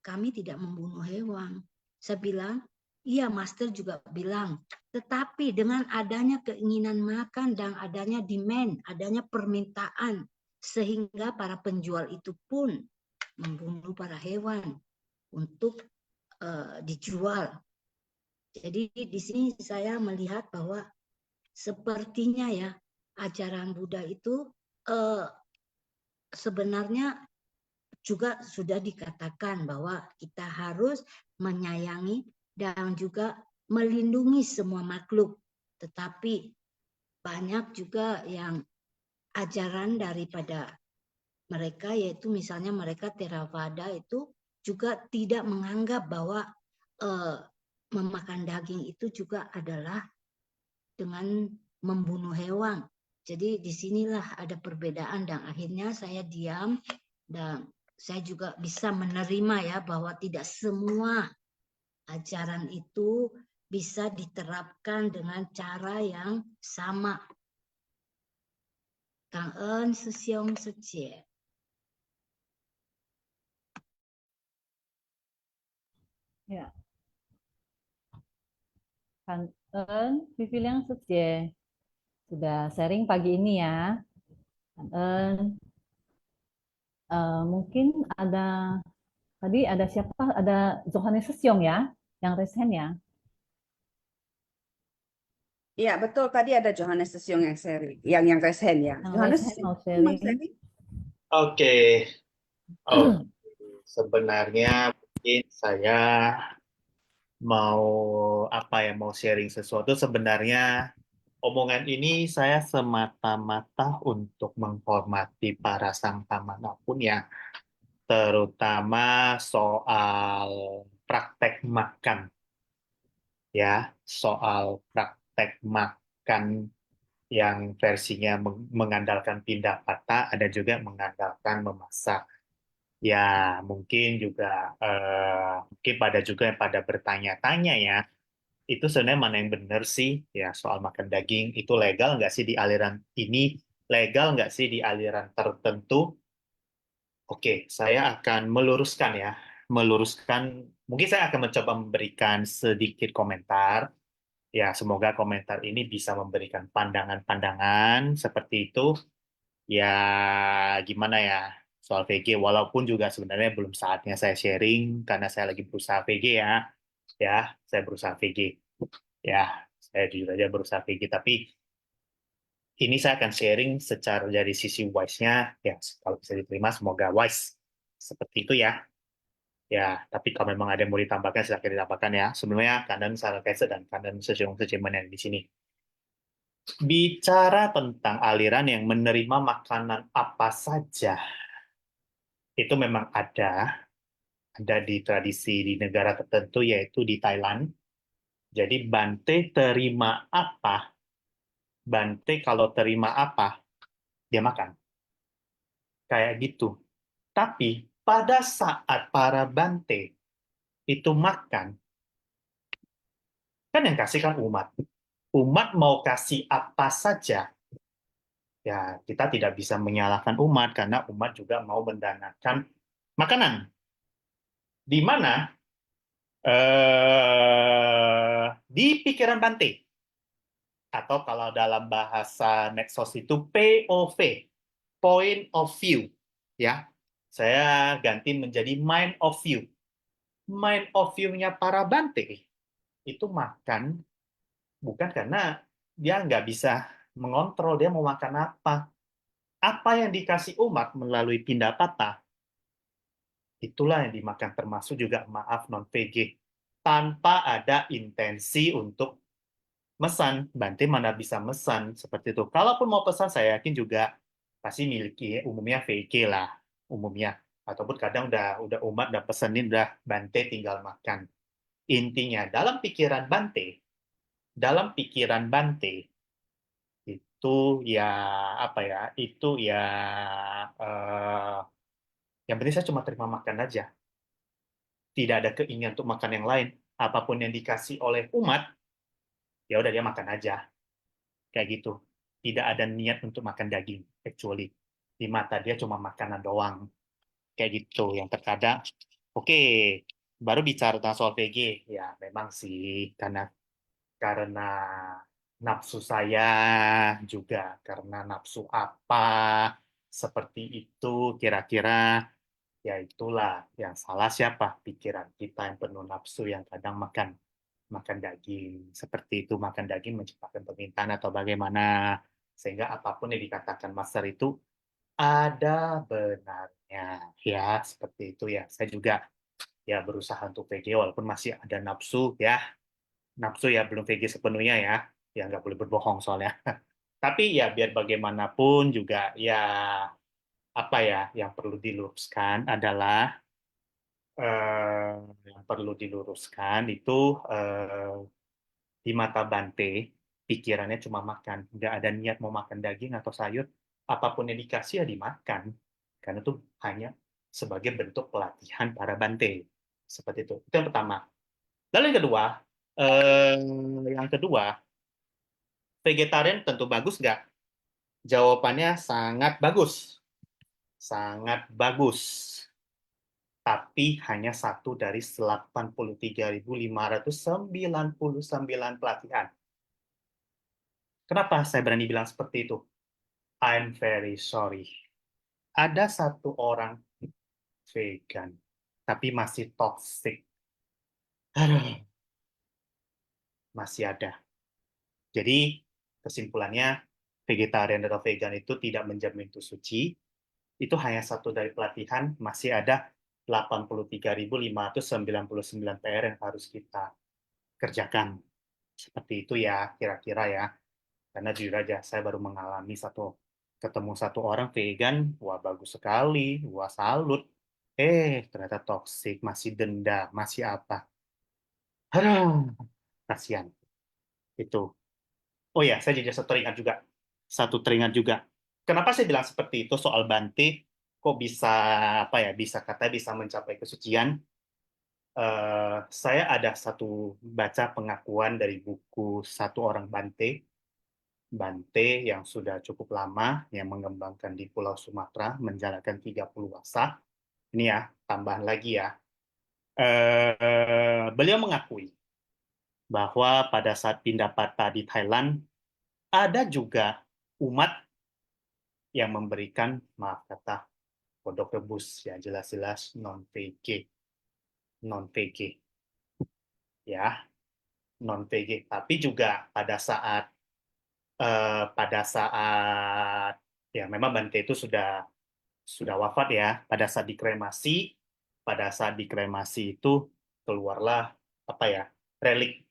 kami tidak membunuh hewan. Saya bilang, iya, Master juga bilang, tetapi dengan adanya keinginan makan dan adanya demand, adanya permintaan, sehingga para penjual itu pun membunuh para hewan untuk dijual. Jadi di sini saya melihat bahwa sepertinya ya ajaran Buddha itu sebenarnya juga sudah dikatakan bahwa kita harus menyayangi dan juga melindungi semua makhluk. Tetapi banyak juga yang ajaran daripada mereka, yaitu misalnya mereka Theravada itu juga tidak menganggap bahwa memakan daging itu juga adalah dengan membunuh hewan. Jadi disinilah ada perbedaan dan akhirnya saya diam dan saya juga bisa menerima ya bahwa tidak semua ajaran itu bisa diterapkan dengan cara yang sama. Cảm ơn sư兄师姐。 Ya, Kan Eun, Vivian Sutje sudah sharing pagi ini ya. Kan Eun, mungkin tadi ada siapa? Ada Johannes Sesyong ya, yang resen ya. Iya, betul. Tadi ada Johannes Sesyong yang sharing, yang resen ya. Yang Johannes resen Sesyong mau mau sharing. sharing? Oke, oh, sebenarnya mungkin saya mau mau sharing sesuatu. Sebenarnya omongan ini saya semata-mata untuk menghormati para sangka manapun ya, terutama soal praktek makan ya, soal praktek makan yang versinya mengandalkan pindah patah, ada juga mengandalkan memasak. Ya, mungkin juga mungkin pada juga yang pada bertanya-tanya ya, itu sebenarnya mana yang benar sih ya soal makan daging itu legal nggak sih di aliran ini, legal nggak sih di aliran tertentu? Oke, saya akan meluruskan. Mungkin saya akan mencoba memberikan sedikit komentar. Ya, semoga komentar ini bisa memberikan pandangan-pandangan seperti itu. Ya, gimana ya soal VG, walaupun juga sebenarnya belum saatnya saya sharing karena saya lagi berusaha VG ya. Ya, saya berusaha VG. Ya, saya jujur aja berusaha VG, tapi ini saya akan sharing secara dari sisi wise-nya. Ya, kalau bisa diterima, semoga wise. Seperti itu ya. Ya, tapi kalau memang ada yang mau ditambahkan, silakan ditambahkan ya. Sebenarnya kanan salah dan kanan sejauh yang di sini. Bicara tentang aliran yang menerima makanan apa saja, itu memang ada di tradisi di negara tertentu, yaitu di Thailand. Jadi Bante kalau terima apa, dia makan. Kayak gitu. Tapi pada saat para Bante itu makan, kan yang kasih kan umat. Umat mau kasih apa saja, ya kita tidak bisa menyalahkan umat karena umat juga mau mendanakan makanan. Di mana di pikiran Bante, atau kalau dalam bahasa Nexos itu POV, point of view, ya. Saya ganti menjadi mind of view. Mind of view-nya para Bante itu makan bukan karena dia nggak bisa mengontrol dia mau makan apa. Apa yang dikasih umat melalui pindah patah, itulah yang dimakan, termasuk juga maaf non-VG. Tanpa ada intensi untuk mesan. Bante mana bisa mesan seperti itu. Kalaupun mau pesan, saya yakin juga pasti miliki umumnya VG lah, umumnya. Ataupun kadang udah umat udah pesenin, udah Bante tinggal makan. Intinya dalam pikiran Bante itu ya apa ya? Itu ya eh, yang penting saya cuma terima makan aja. Tidak ada keinginan untuk makan yang lain. Apapun yang dikasih oleh umat, ya udah dia makan aja. Kayak gitu. Tidak ada niat untuk makan daging, actually. Di mata dia cuma makanan doang. Kayak gitu. Yang terkadang, oke, baru bicara tentang soal VG. Ya, memang sih, karena nafsu saya juga, karena nafsu apa, seperti itu, kira-kira ya itulah yang salah siapa? Pikiran kita yang penuh nafsu yang kadang makan makan daging seperti itu, makan daging menciptakan permintaan atau bagaimana, sehingga apapun yang dikatakan master itu ada benarnya ya, seperti itu ya. Saya juga ya berusaha untuk VG walaupun masih ada nafsu ya belum VG sepenuhnya ya nggak boleh berbohong soalnya. Tapi ya biar bagaimanapun juga ya apa ya yang perlu diluruskan adalah eh, yang perlu diluruskan itu eh, di mata Bante, pikirannya cuma makan. Nggak ada niat mau makan daging atau sayur. Apapun yang dikasih ya dimakan. Karena itu hanya sebagai bentuk pelatihan para Bante. Seperti itu. Itu yang pertama. Lalu yang kedua, vegetarian tentu bagus nggak? Jawabannya sangat bagus. Sangat bagus. Tapi hanya satu dari 83.599 pelatihan. Kenapa saya berani bilang seperti itu? I'm very sorry. Ada satu orang vegan, tapi masih toxic. Aduh, masih ada. Jadi, kesimpulannya, vegetarian atau vegan itu tidak menjamin itu suci. Itu hanya satu dari pelatihan, masih ada 83.599 PR yang harus kita kerjakan. Seperti itu ya, kira-kira ya. Karena jujur aja, saya baru mengalami ketemu satu orang vegan, wah bagus sekali, wah salut. Ternyata toksik, masih denda, masih apa. Aduh, kasihan. Itu. Oh ya, saya jadi satu teringat juga. Kenapa saya bilang seperti itu soal Bante? Kok bisa apa ya? Bisa mencapai kesucian? Saya ada baca pengakuan dari buku satu orang Bante yang sudah cukup lama yang mengembangkan di Pulau Sumatera menjalankan 30 wasa. Ini ya, tambahan lagi ya. Beliau mengakui bahwa pada saat pindah patah di Thailand ada juga umat yang memberikan, maaf kata, kodok rebus, ya jelas-jelas non-VG. Ya, non-VG. Tapi juga pada saat ya memang Bante itu sudah wafat ya. Pada saat dikremasi itu keluarlah apa ya, relik.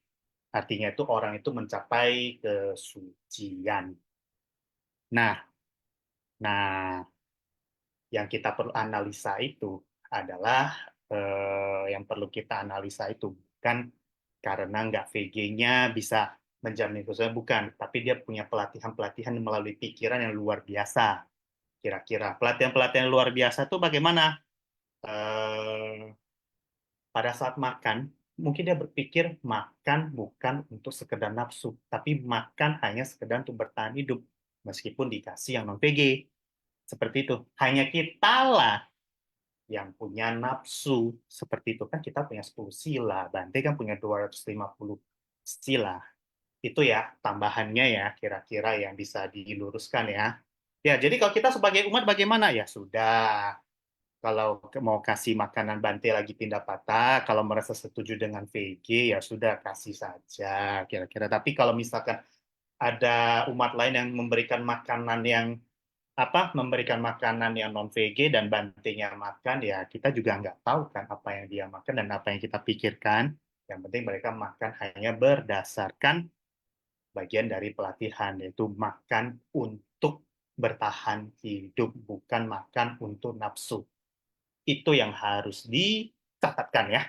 Artinya itu orang itu mencapai kesucian. Nah, yang kita perlu analisa itu adalah yang perlu kita analisa itu bukan karena nggak VG-nya bisa menjamin kesucian, bukan, tapi dia punya pelatihan-pelatihan melalui pikiran yang luar biasa. Kira-kira pelatihan-pelatihan luar biasa itu bagaimana? Pada saat makan, mungkin dia berpikir makan bukan untuk sekedar nafsu, tapi makan hanya sekedar untuk bertahan hidup, meskipun dikasih yang non-VG. Seperti itu. Hanya kitalah yang punya nafsu. Seperti itu. Kan kita punya 10 sila, Bante kan punya 250 sila. Itu ya tambahannya ya, kira-kira yang bisa diluruskan ya. Ya, jadi kalau kita sebagai umat bagaimana? Ya sudah, kalau mau kasih makanan Bante lagi pindah patah, kalau merasa setuju dengan VG, ya sudah kasih saja kira-kira. Tapi kalau misalkan ada umat lain yang memberikan makanan yang non VG dan Bantenya makan, ya kita juga nggak tahu kan apa yang dia makan dan apa yang kita pikirkan. Yang penting mereka makan hanya berdasarkan bagian dari pelatihan, yaitu makan untuk bertahan hidup, bukan makan untuk nafsu. Itu yang harus dicatatkan ya,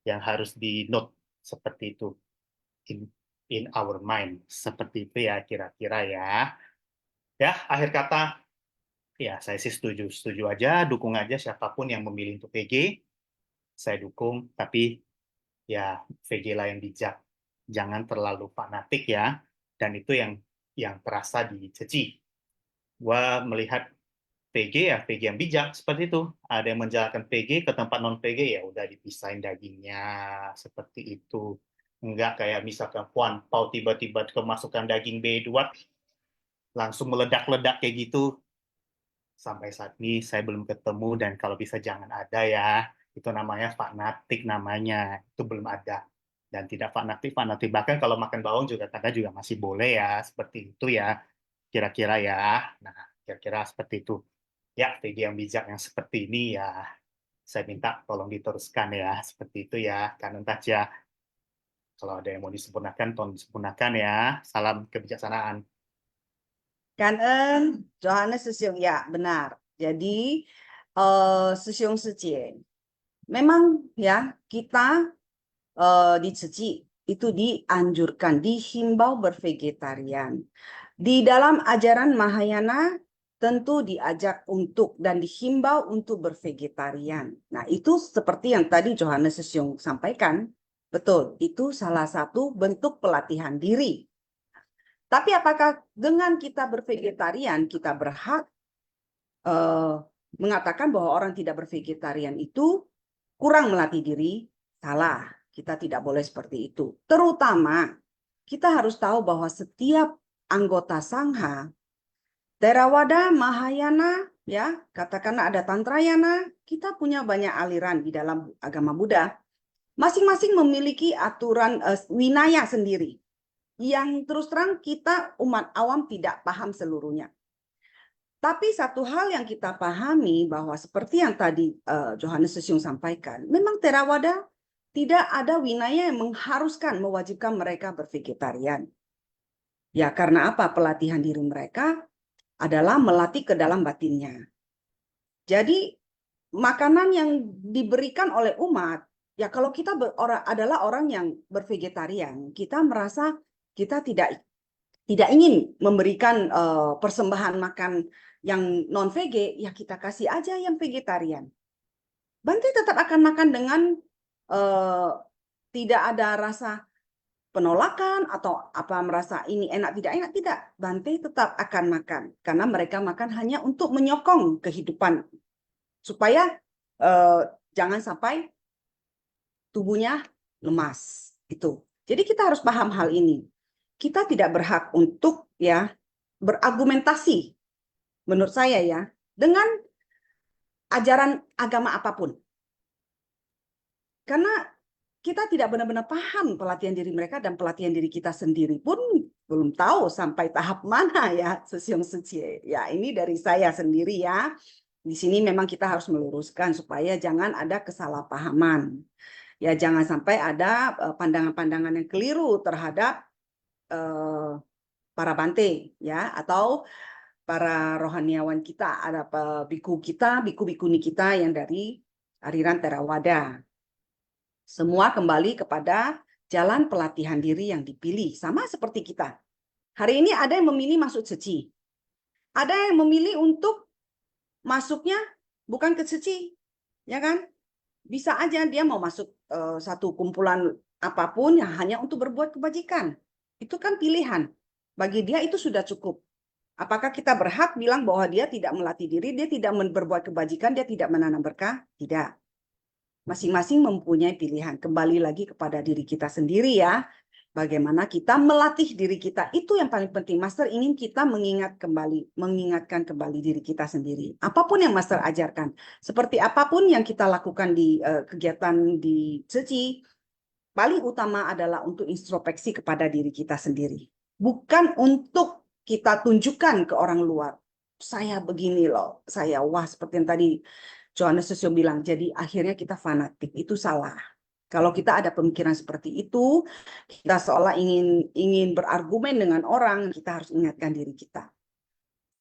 yang harus di note seperti itu in our mind, seperti itu ya kira-kira ya. Ya, akhir kata, ya saya sih setuju aja, dukung aja siapapun yang memilih untuk VG, saya dukung, tapi ya VG lah yang bijak, jangan terlalu fanatik ya, dan itu yang terasa di Ceci. Gua melihat PG ya PG yang bijak seperti itu. Ada yang menjalankan PG ke tempat non PG, ya udah dipisahin dagingnya seperti itu. Enggak kayak misalkan Puan Pau tiba-tiba kemasukan daging B2 langsung meledak-ledak kayak gitu. Sampai saat ini saya belum ketemu, dan kalau bisa jangan ada ya. Itu namanya fanatik namanya. Itu belum ada. Dan tidak fanatik. Bahkan kalau makan bawang juga kadang juga masih boleh ya. Seperti itu ya. Kira-kira ya. Nah, kira-kira seperti itu. Ya, VG yang bijak yang seperti ini ya, saya minta tolong diteruskan ya, seperti itu ya, Kanan Taja. Kalau ada yang mau disempurnakan, tolong disempurnakan ya. Salam kebijaksanaan. Kanen, Johannes Sesyong, ya benar. Jadi Sesyong Sejie, memang ya kita di Ceci itu dianjurkan, dihimbau bervegetarian. Di dalam ajaran Mahayana tentu diajak untuk dan dihimbau untuk bervegetarian. Nah, itu seperti yang tadi Johannes Sesyong sampaikan. Betul, itu salah satu bentuk pelatihan diri. Tapi apakah dengan kita bervegetarian, kita berhak mengatakan bahwa orang tidak bervegetarian itu kurang melatih diri? Salah, kita tidak boleh seperti itu. Terutama kita harus tahu bahwa setiap anggota Sangha, Theravada, Mahayana, ya, katakanlah ada Tantrayana, kita punya banyak aliran di dalam agama Buddha. Masing-masing memiliki aturan winaya sendiri yang terus terang kita umat awam tidak paham seluruhnya. Tapi satu hal yang kita pahami bahwa seperti yang tadi Johannes Sesiung sampaikan, memang Theravada tidak ada winaya yang mengharuskan, mewajibkan mereka bervegetarian. Ya karena apa? Pelatihan diri mereka adalah melatih ke dalam batinnya. Jadi makanan yang diberikan oleh umat, ya kalau kita adalah orang yang bervegetarian, kita merasa kita tidak ingin memberikan persembahan makan yang non vege, ya kita kasih aja yang vegetarian. Bante tetap akan makan dengan tidak ada rasa penolakan atau apa merasa ini enak tidak enak, tidak. Bante tetap akan makan karena mereka makan hanya untuk menyokong kehidupan supaya jangan sampai tubuhnya lemas itu. Jadi kita harus paham hal ini. Kita tidak berhak untuk ya berargumentasi menurut saya ya dengan ajaran agama apapun. Karena kita tidak benar-benar paham pelatihan diri mereka dan pelatihan diri kita sendiri pun belum tahu sampai tahap mana ya Sesiung Suci. Ya ini dari saya sendiri ya. Di sini memang kita harus meluruskan supaya jangan ada kesalahpahaman. Ya jangan sampai ada pandangan-pandangan yang keliru terhadap para bante ya atau para rohaniawan kita, ada biku kita, biku-bikuni kita yang dari aliran Theravada. Semua kembali kepada jalan pelatihan diri yang dipilih. Sama seperti kita. Hari ini ada yang memilih masuk seci. Ada yang memilih untuk masuknya bukan ke seci. Ya kan? Bisa aja dia mau masuk satu kumpulan apapun yang hanya untuk berbuat kebajikan. Itu kan pilihan. Bagi dia itu sudah cukup. Apakah kita berhak bilang bahwa dia tidak melatih diri, dia tidak berbuat kebajikan, dia tidak menanam berkah? Tidak. Masing-masing mempunyai pilihan. Kembali lagi kepada diri kita sendiri ya. Bagaimana kita melatih diri kita. Itu yang paling penting. Master ingin kita mengingatkan kembali diri kita sendiri. Apapun yang Master ajarkan. Seperti apapun yang kita lakukan di kegiatan di seci, paling utama adalah untuk introspeksi kepada diri kita sendiri. Bukan untuk kita tunjukkan ke orang luar. Saya begini loh. Saya wah seperti yang tadi Johannes Sesiung bilang, jadi akhirnya kita fanatik, itu salah. Kalau kita ada pemikiran seperti itu, kita seolah ingin berargumen dengan orang, kita harus ingatkan diri kita.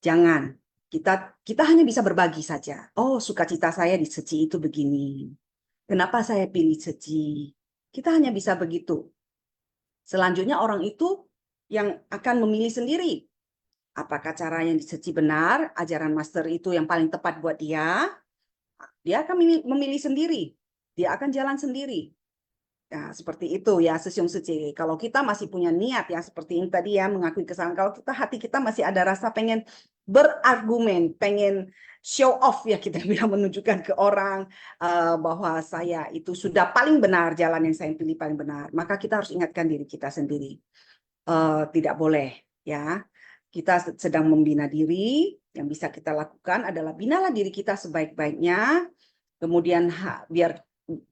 Jangan, kita hanya bisa berbagi saja. Oh, sukacita saya di seci itu begini. Kenapa saya pilih seci? Kita hanya bisa begitu. Selanjutnya orang itu yang akan memilih sendiri. Apakah cara yang di seci benar, ajaran Master itu yang paling tepat buat dia? Dia akan memilih sendiri. Dia akan jalan sendiri. Nah, seperti itu ya Sesiung Suci. Kalau kita masih punya niat ya seperti ini tadi ya mengakui kesalahan. Kalau hati kita masih ada rasa pengen berargumen, pengen show off ya kita bilang menunjukkan ke orang bahwa saya itu sudah paling benar, jalan yang saya pilih paling benar. Maka kita harus ingatkan diri kita sendiri. Tidak boleh ya. Kita sedang membina diri, yang bisa kita lakukan adalah binalah diri kita sebaik-baiknya. Kemudian biar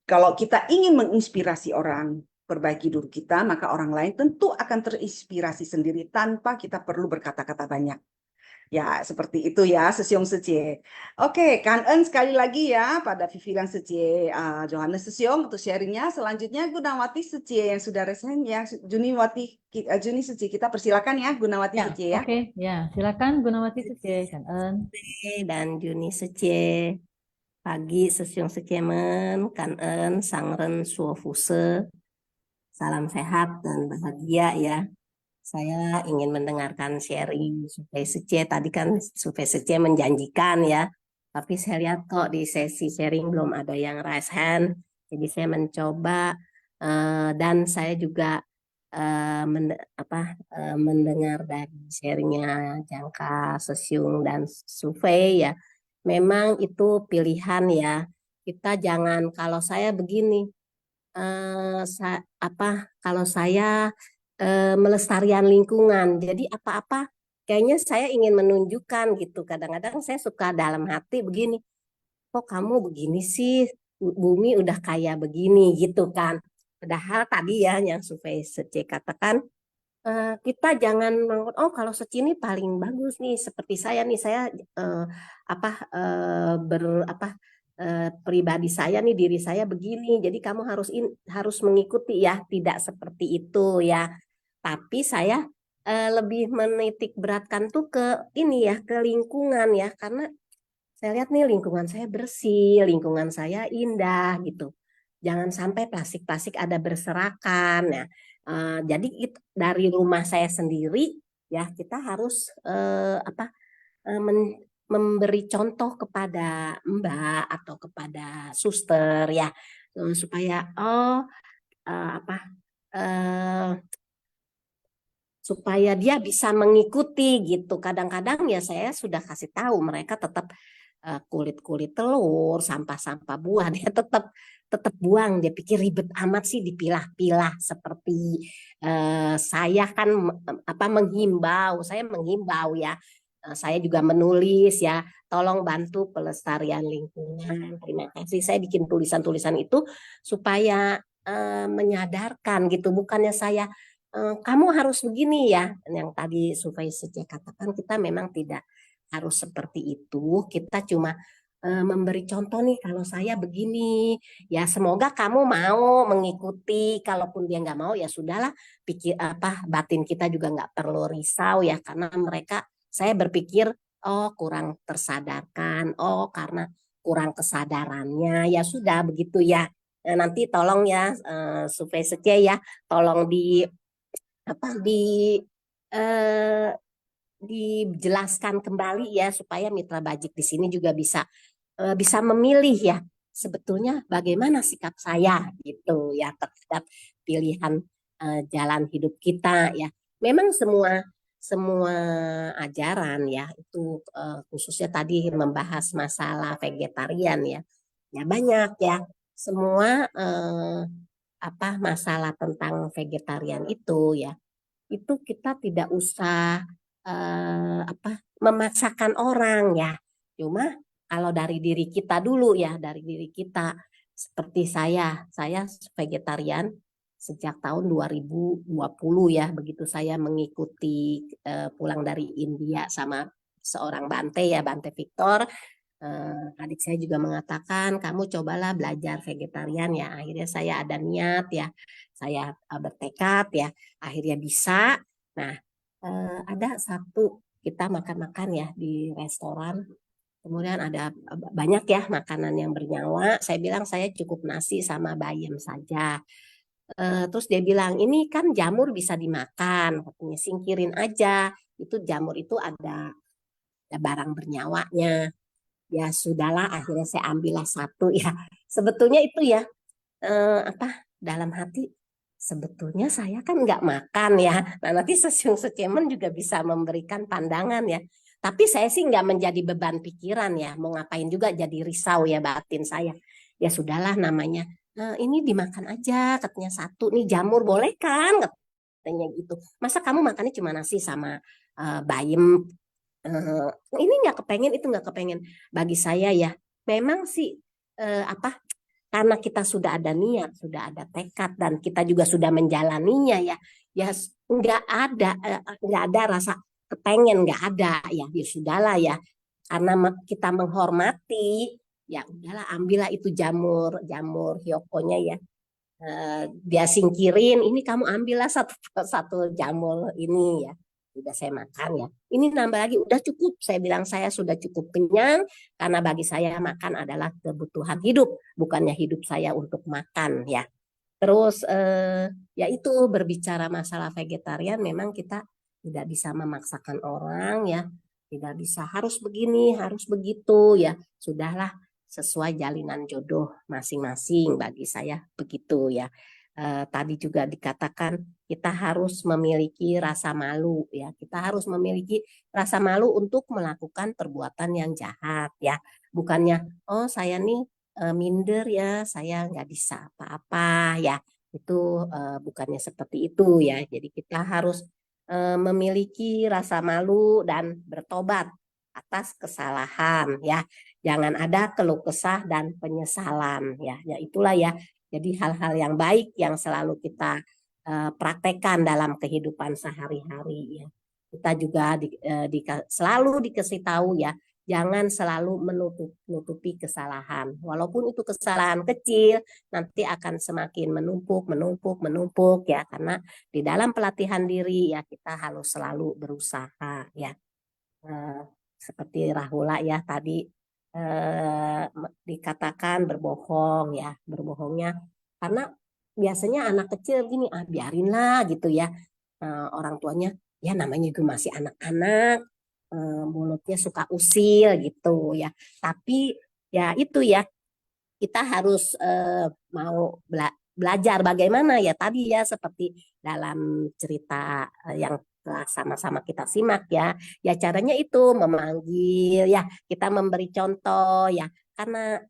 kalau kita ingin menginspirasi orang perbaiki diri kita, maka orang lain tentu akan terinspirasi sendiri tanpa kita perlu berkata-kata banyak. Ya, seperti itu ya, Sesiung Suci. Oke, Kanen sekali lagi ya pada Vivilang Suci, Johannes Sesiung untuk sharingnya. Selanjutnya Gunawati Suci yang sudah resen ya, Juni Suci. Kita persilakan ya, Gunawati Ya, Suci ya. oke, ya, silakan Gunawati Suci, Kanen. Dan Juni Suci. Pagi Sesiung Sucemen, Kanen, Sangren, Suofuse. Salam sehat dan bahagia ya. Saya ingin mendengarkan sharing Survei Suci. Tadi kan Survei Suci menjanjikan ya. Tapi saya lihat kok di sesi sharing belum ada yang raise hand. Jadi saya mencoba dan saya juga mendengar dari sharingnya Jangka, Sesiung dan Sufei ya. Memang itu pilihan ya. Kita jangan kalau saya begini kalau saya melestarian lingkungan. Jadi apa-apa kayaknya saya ingin menunjukkan gitu. Kadang-kadang saya suka dalam hati begini, kok kamu begini sih? Bumi udah kayak begini gitu kan. Padahal tadi ya yang Sufei Sece katakan kita jangan oh kalau secini paling bagus nih seperti saya nih saya pribadi saya nih diri saya begini jadi kamu harus mengikuti ya tidak seperti itu ya tapi saya lebih menitik beratkan tuh ke ini ya ke lingkungan ya karena saya lihat nih lingkungan saya bersih lingkungan saya indah gitu jangan sampai plastik-plastik ada berserakan ya. Jadi dari rumah saya sendiri ya kita harus memberi contoh kepada Mbak atau kepada suster ya supaya supaya dia bisa mengikuti gitu. Kadang-kadang ya saya sudah kasih tahu mereka tetap kulit-kulit telur, sampah-sampah buah dia tetap buang. Dia pikir ribet amat sih dipilah-pilah seperti saya kan saya menghimbau ya. Saya juga menulis ya, tolong bantu pelestarian lingkungan. Terima kasih. Saya bikin tulisan-tulisan itu supaya menyadarkan gitu, bukannya saya kamu harus begini ya. Yang tadi Sufei Sece katakan kita memang tidak harus seperti itu. Kita cuma memberi contoh nih kalau saya begini ya semoga kamu mau mengikuti kalaupun dia nggak mau ya sudahlah pikir batin kita juga nggak perlu risau ya karena saya berpikir oh kurang tersadarkan oh karena kurang kesadarannya ya sudah begitu ya nanti tolong ya Sufei Sece ya tolong dijelaskan kembali ya supaya mitra bajik di sini juga bisa memilih ya sebetulnya bagaimana sikap saya gitu ya terhadap pilihan jalan hidup kita ya. Memang semua ajaran ya itu khususnya tadi membahas masalah vegetarian ya. Ya banyak ya semua masalah tentang vegetarian itu ya itu kita tidak usah memaksakan orang ya. Cuma kalau dari diri kita dulu ya, dari diri kita seperti saya vegetarian sejak tahun 2020 ya, begitu saya mengikuti pulang dari India sama seorang Bante ya, Bante Victor. Adik saya juga mengatakan kamu cobalah belajar vegetarian ya. Akhirnya saya ada niat ya, saya bertekad ya, akhirnya bisa. Nah, ada satu kita makan-makan ya di restoran. Kemudian ada banyak ya makanan yang bernyawa. Saya bilang saya cukup nasi sama bayam saja. Terus dia bilang ini kan jamur bisa dimakan, katanya singkirin aja. Itu jamur itu ada barang bernyawanya. Ya sudahlah, akhirnya saya ambillah satu ya. Sebetulnya itu ya dalam hati sebetulnya saya kan nggak makan ya. Nah nanti Sesiung Secemen juga bisa memberikan pandangan ya. Tapi saya sih nggak menjadi beban pikiran ya. Mau ngapain juga jadi risau ya batin saya. Ya sudahlah namanya. Ini dimakan aja katanya satu. Nih jamur boleh kan katanya gitu. Masa kamu makannya cuma nasi sama bayam. Ini nggak kepengen itu nggak kepengen. Bagi saya ya memang sih karena kita sudah ada niat, sudah ada tekad dan kita juga sudah menjalaninya ya nggak ada rasa kepengen nggak ada ya sudahlah ya karena kita menghormati ya udahlah ambillah itu jamur hiokonya ya dia singkirin ini kamu ambillah satu jamur ini ya udah saya makan ya ini nambah lagi udah cukup saya bilang saya sudah cukup kenyang karena bagi saya makan adalah kebutuhan hidup bukannya hidup saya untuk makan ya terus ya itu berbicara masalah vegetarian memang kita tidak bisa memaksakan orang ya tidak bisa harus begini harus begitu ya sudahlah sesuai jalinan jodoh masing-masing bagi saya begitu ya tadi juga dikatakan kita harus memiliki rasa malu ya. Kita harus memiliki rasa malu untuk melakukan perbuatan yang jahat ya. Bukannya oh saya nih minder ya, saya nggak bisa apa-apa ya. Itu bukannya seperti itu ya. Jadi kita harus memiliki rasa malu dan bertobat atas kesalahan ya. Jangan ada keluh kesah dan penyesalan ya. Ya itulah ya. Jadi hal-hal yang baik yang selalu kita praktekkan dalam kehidupan sehari-hari ya. Kita juga selalu dikasih tahu ya, jangan selalu menutupi kesalahan. Walaupun itu kesalahan kecil, nanti akan semakin menumpuk ya, karena di dalam pelatihan diri ya kita harus selalu berusaha ya. Seperti Rahula ya tadi dikatakan berbohong ya, berbohongnya karena biasanya anak kecil gini biarinlah gitu ya, orang tuanya ya namanya juga masih anak-anak, mulutnya suka usil gitu ya, tapi ya itu ya kita harus mau belajar bagaimana ya tadi ya seperti dalam cerita yang telah sama-sama kita simak ya. Ya caranya itu memanggil ya, kita memberi contoh ya. Karena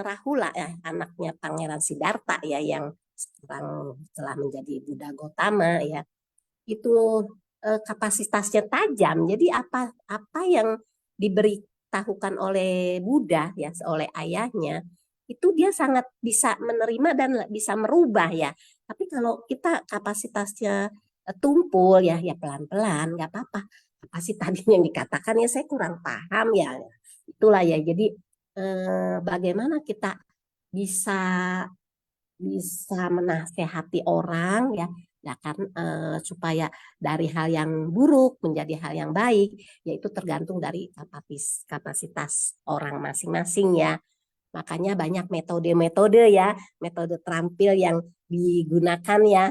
Rahula ya anaknya Pangeran Siddhartha ya yang sekarang telah menjadi Buddha Gautama ya. Itu kapasitasnya tajam. Jadi apa yang diberitahukan oleh Buddha ya oleh ayahnya itu dia sangat bisa menerima dan bisa merubah ya. Tapi kalau kita kapasitasnya tumpul ya pelan-pelan nggak apa-apa. Apa sih tadi yang dikatakan ya saya kurang paham ya. Itulah ya. Jadi bagaimana kita bisa menasehati orang ya kan supaya dari hal yang buruk menjadi hal yang baik yaitu tergantung dari kapasitas orang masing-masing ya. Makanya banyak metode-metode ya, metode terampil yang digunakan ya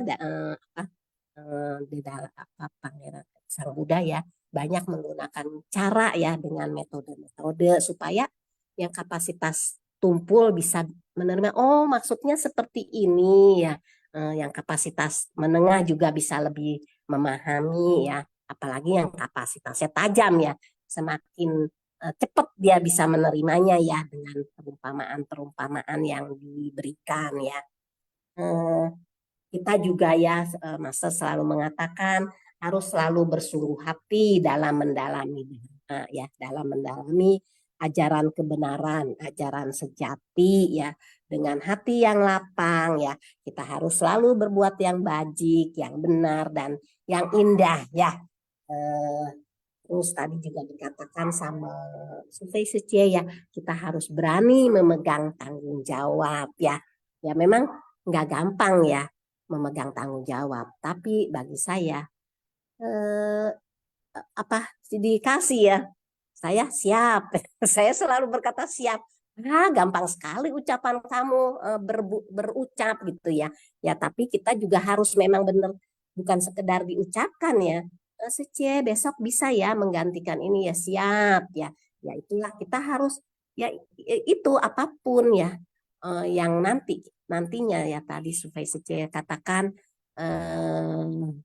di dalam Pangeran Sang Buddha ya, banyak menggunakan cara ya dengan metode-metode supaya yang kapasitas tumpul bisa menerima, oh maksudnya seperti ini ya. Yang kapasitas menengah juga bisa lebih memahami ya, apalagi yang kapasitasnya tajam ya, semakin cepat dia bisa menerimanya ya dengan perumpamaan-perumpamaan yang diberikan ya. Kita juga ya Master selalu mengatakan harus selalu bersungguh hati dalam mendalami ya, dalam mendalami ajaran kebenaran, ajaran sejati ya, dengan hati yang lapang ya. Kita harus selalu berbuat yang bajik, yang benar dan yang indah ya. Terus tadi juga dikatakan sama Sufei Sucie ya, kita harus berani memegang tanggung jawab ya. Ya memang nggak gampang ya memegang tanggung jawab, tapi bagi saya dikasih ya, saya siap. Saya selalu berkata siap. Gampang sekali ucapan kamu berucap gitu ya. Ya tapi kita juga harus memang benar, bukan sekedar diucapkan ya. Sucie besok bisa ya menggantikan ini ya, siap ya. Ya itulah kita harus ya itu apapun ya yang nantinya ya tadi Sufei Sucie katakan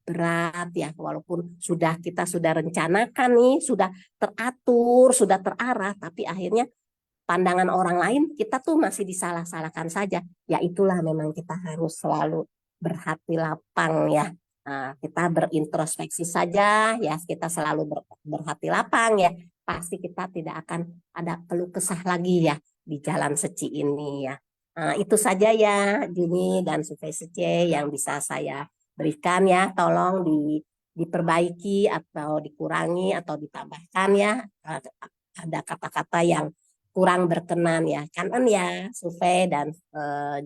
berat ya, walaupun kita sudah rencanakan nih, sudah teratur, sudah terarah, tapi akhirnya pandangan orang lain kita tuh masih disalah-salahkan saja. Ya itulah memang kita harus selalu berhati lapang ya. Nah, kita berintrospeksi saja ya, kita selalu berhati lapang ya. Pasti kita tidak akan ada keluh kesah lagi ya di jalan seci ini ya. Nah, itu saja ya Juni dan Sufei Sucie yang bisa saya berikan ya. Tolong diperbaiki atau dikurangi atau ditambahkan ya. Ada kata-kata yang kurang berkenan ya. Kanen ya Sufei dan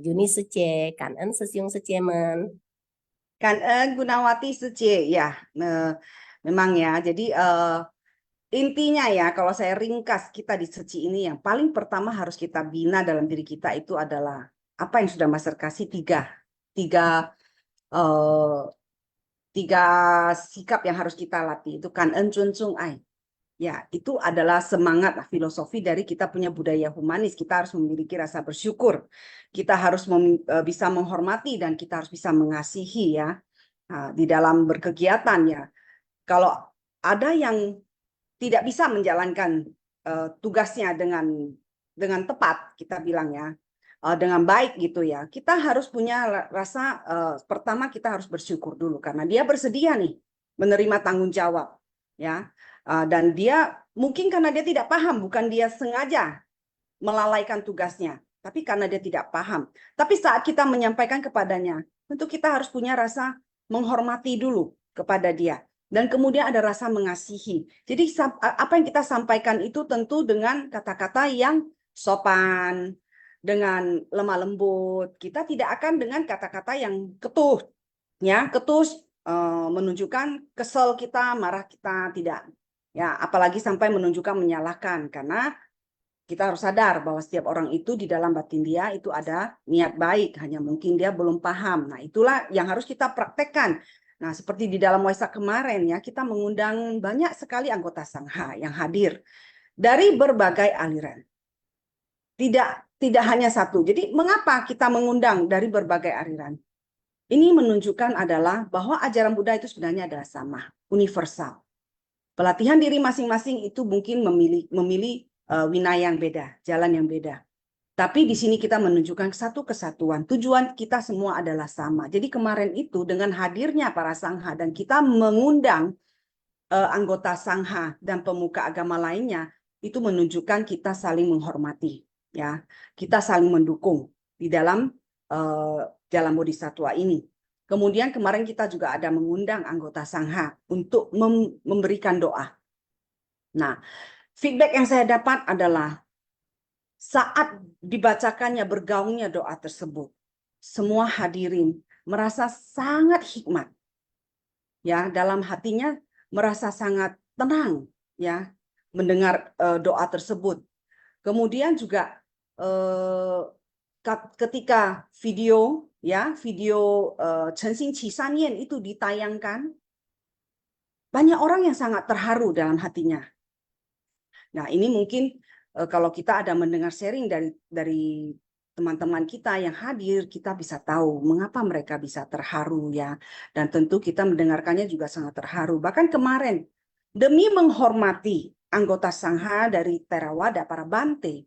Juni Sucie, kanen Sesyung Sucie men. Gunawati Sucie ya, memang ya. Jadi intinya ya, kalau saya ringkas kita di seci ini yang paling pertama harus kita bina dalam diri kita itu adalah apa yang sudah Master kasih tiga sikap yang harus kita latih itu kan Chun Chung Ai. Ya, itu adalah semangat filosofi dari kita punya budaya humanis. Kita harus memiliki rasa bersyukur. Kita harus bisa menghormati dan kita harus bisa mengasihi ya. Nah, di dalam berkegiatan ya. Kalau ada yang tidak bisa menjalankan tugasnya dengan tepat, kita bilang ya, dengan baik gitu ya. Kita harus punya rasa pertama kita harus bersyukur dulu karena dia bersedia nih menerima tanggung jawab ya. Dan dia mungkin karena dia tidak paham, bukan dia sengaja melalaikan tugasnya, tapi karena dia tidak paham. Tapi saat kita menyampaikan kepadanya, tentu kita harus punya rasa menghormati dulu kepada dia. Dan kemudian ada rasa mengasihi. Jadi apa yang kita sampaikan itu tentu dengan kata-kata yang sopan, dengan lemah lembut. Kita tidak akan dengan kata-kata yang ketuh. Ya, ketuh menunjukkan kesel kita, marah kita, tidak. Ya, apalagi sampai menunjukkan menyalahkan karena kita harus sadar bahwa setiap orang itu di dalam batin dia itu ada niat baik, hanya mungkin dia belum paham. Nah, itulah yang harus kita praktekkan. Nah, seperti di dalam Waisak kemarin ya, kita mengundang banyak sekali anggota Sangha yang hadir dari berbagai aliran. Tidak hanya satu. Jadi, mengapa kita mengundang dari berbagai aliran? Ini menunjukkan adalah bahwa ajaran Buddha itu sebenarnya adalah sama, universal. Pelatihan diri masing-masing itu mungkin memilih winaya yang beda, jalan yang beda. Tapi di sini kita menunjukkan satu kesatuan. Tujuan kita semua adalah sama. Jadi kemarin itu dengan hadirnya para sangha dan kita mengundang anggota sangha dan pemuka agama lainnya, itu menunjukkan kita saling menghormati, ya. Kita saling mendukung di dalam jalan bodhisattva ini. Kemudian kemarin kita juga ada mengundang anggota sangha untuk memberikan doa. Nah, feedback yang saya dapat adalah saat dibacakannya bergaungnya doa tersebut, semua hadirin merasa sangat hikmat. Ya, dalam hatinya merasa sangat tenang ya mendengar doa tersebut. Kemudian juga ketika video Chen Xing Qi San Yan itu ditayangkan, banyak orang yang sangat terharu dalam hatinya. Nah, ini mungkin kalau kita ada mendengar sharing dari teman-teman kita yang hadir, kita bisa tahu mengapa mereka bisa terharu ya. Dan tentu kita mendengarkannya juga sangat terharu. Bahkan kemarin, demi menghormati anggota Sangha dari Theravada, para Bante,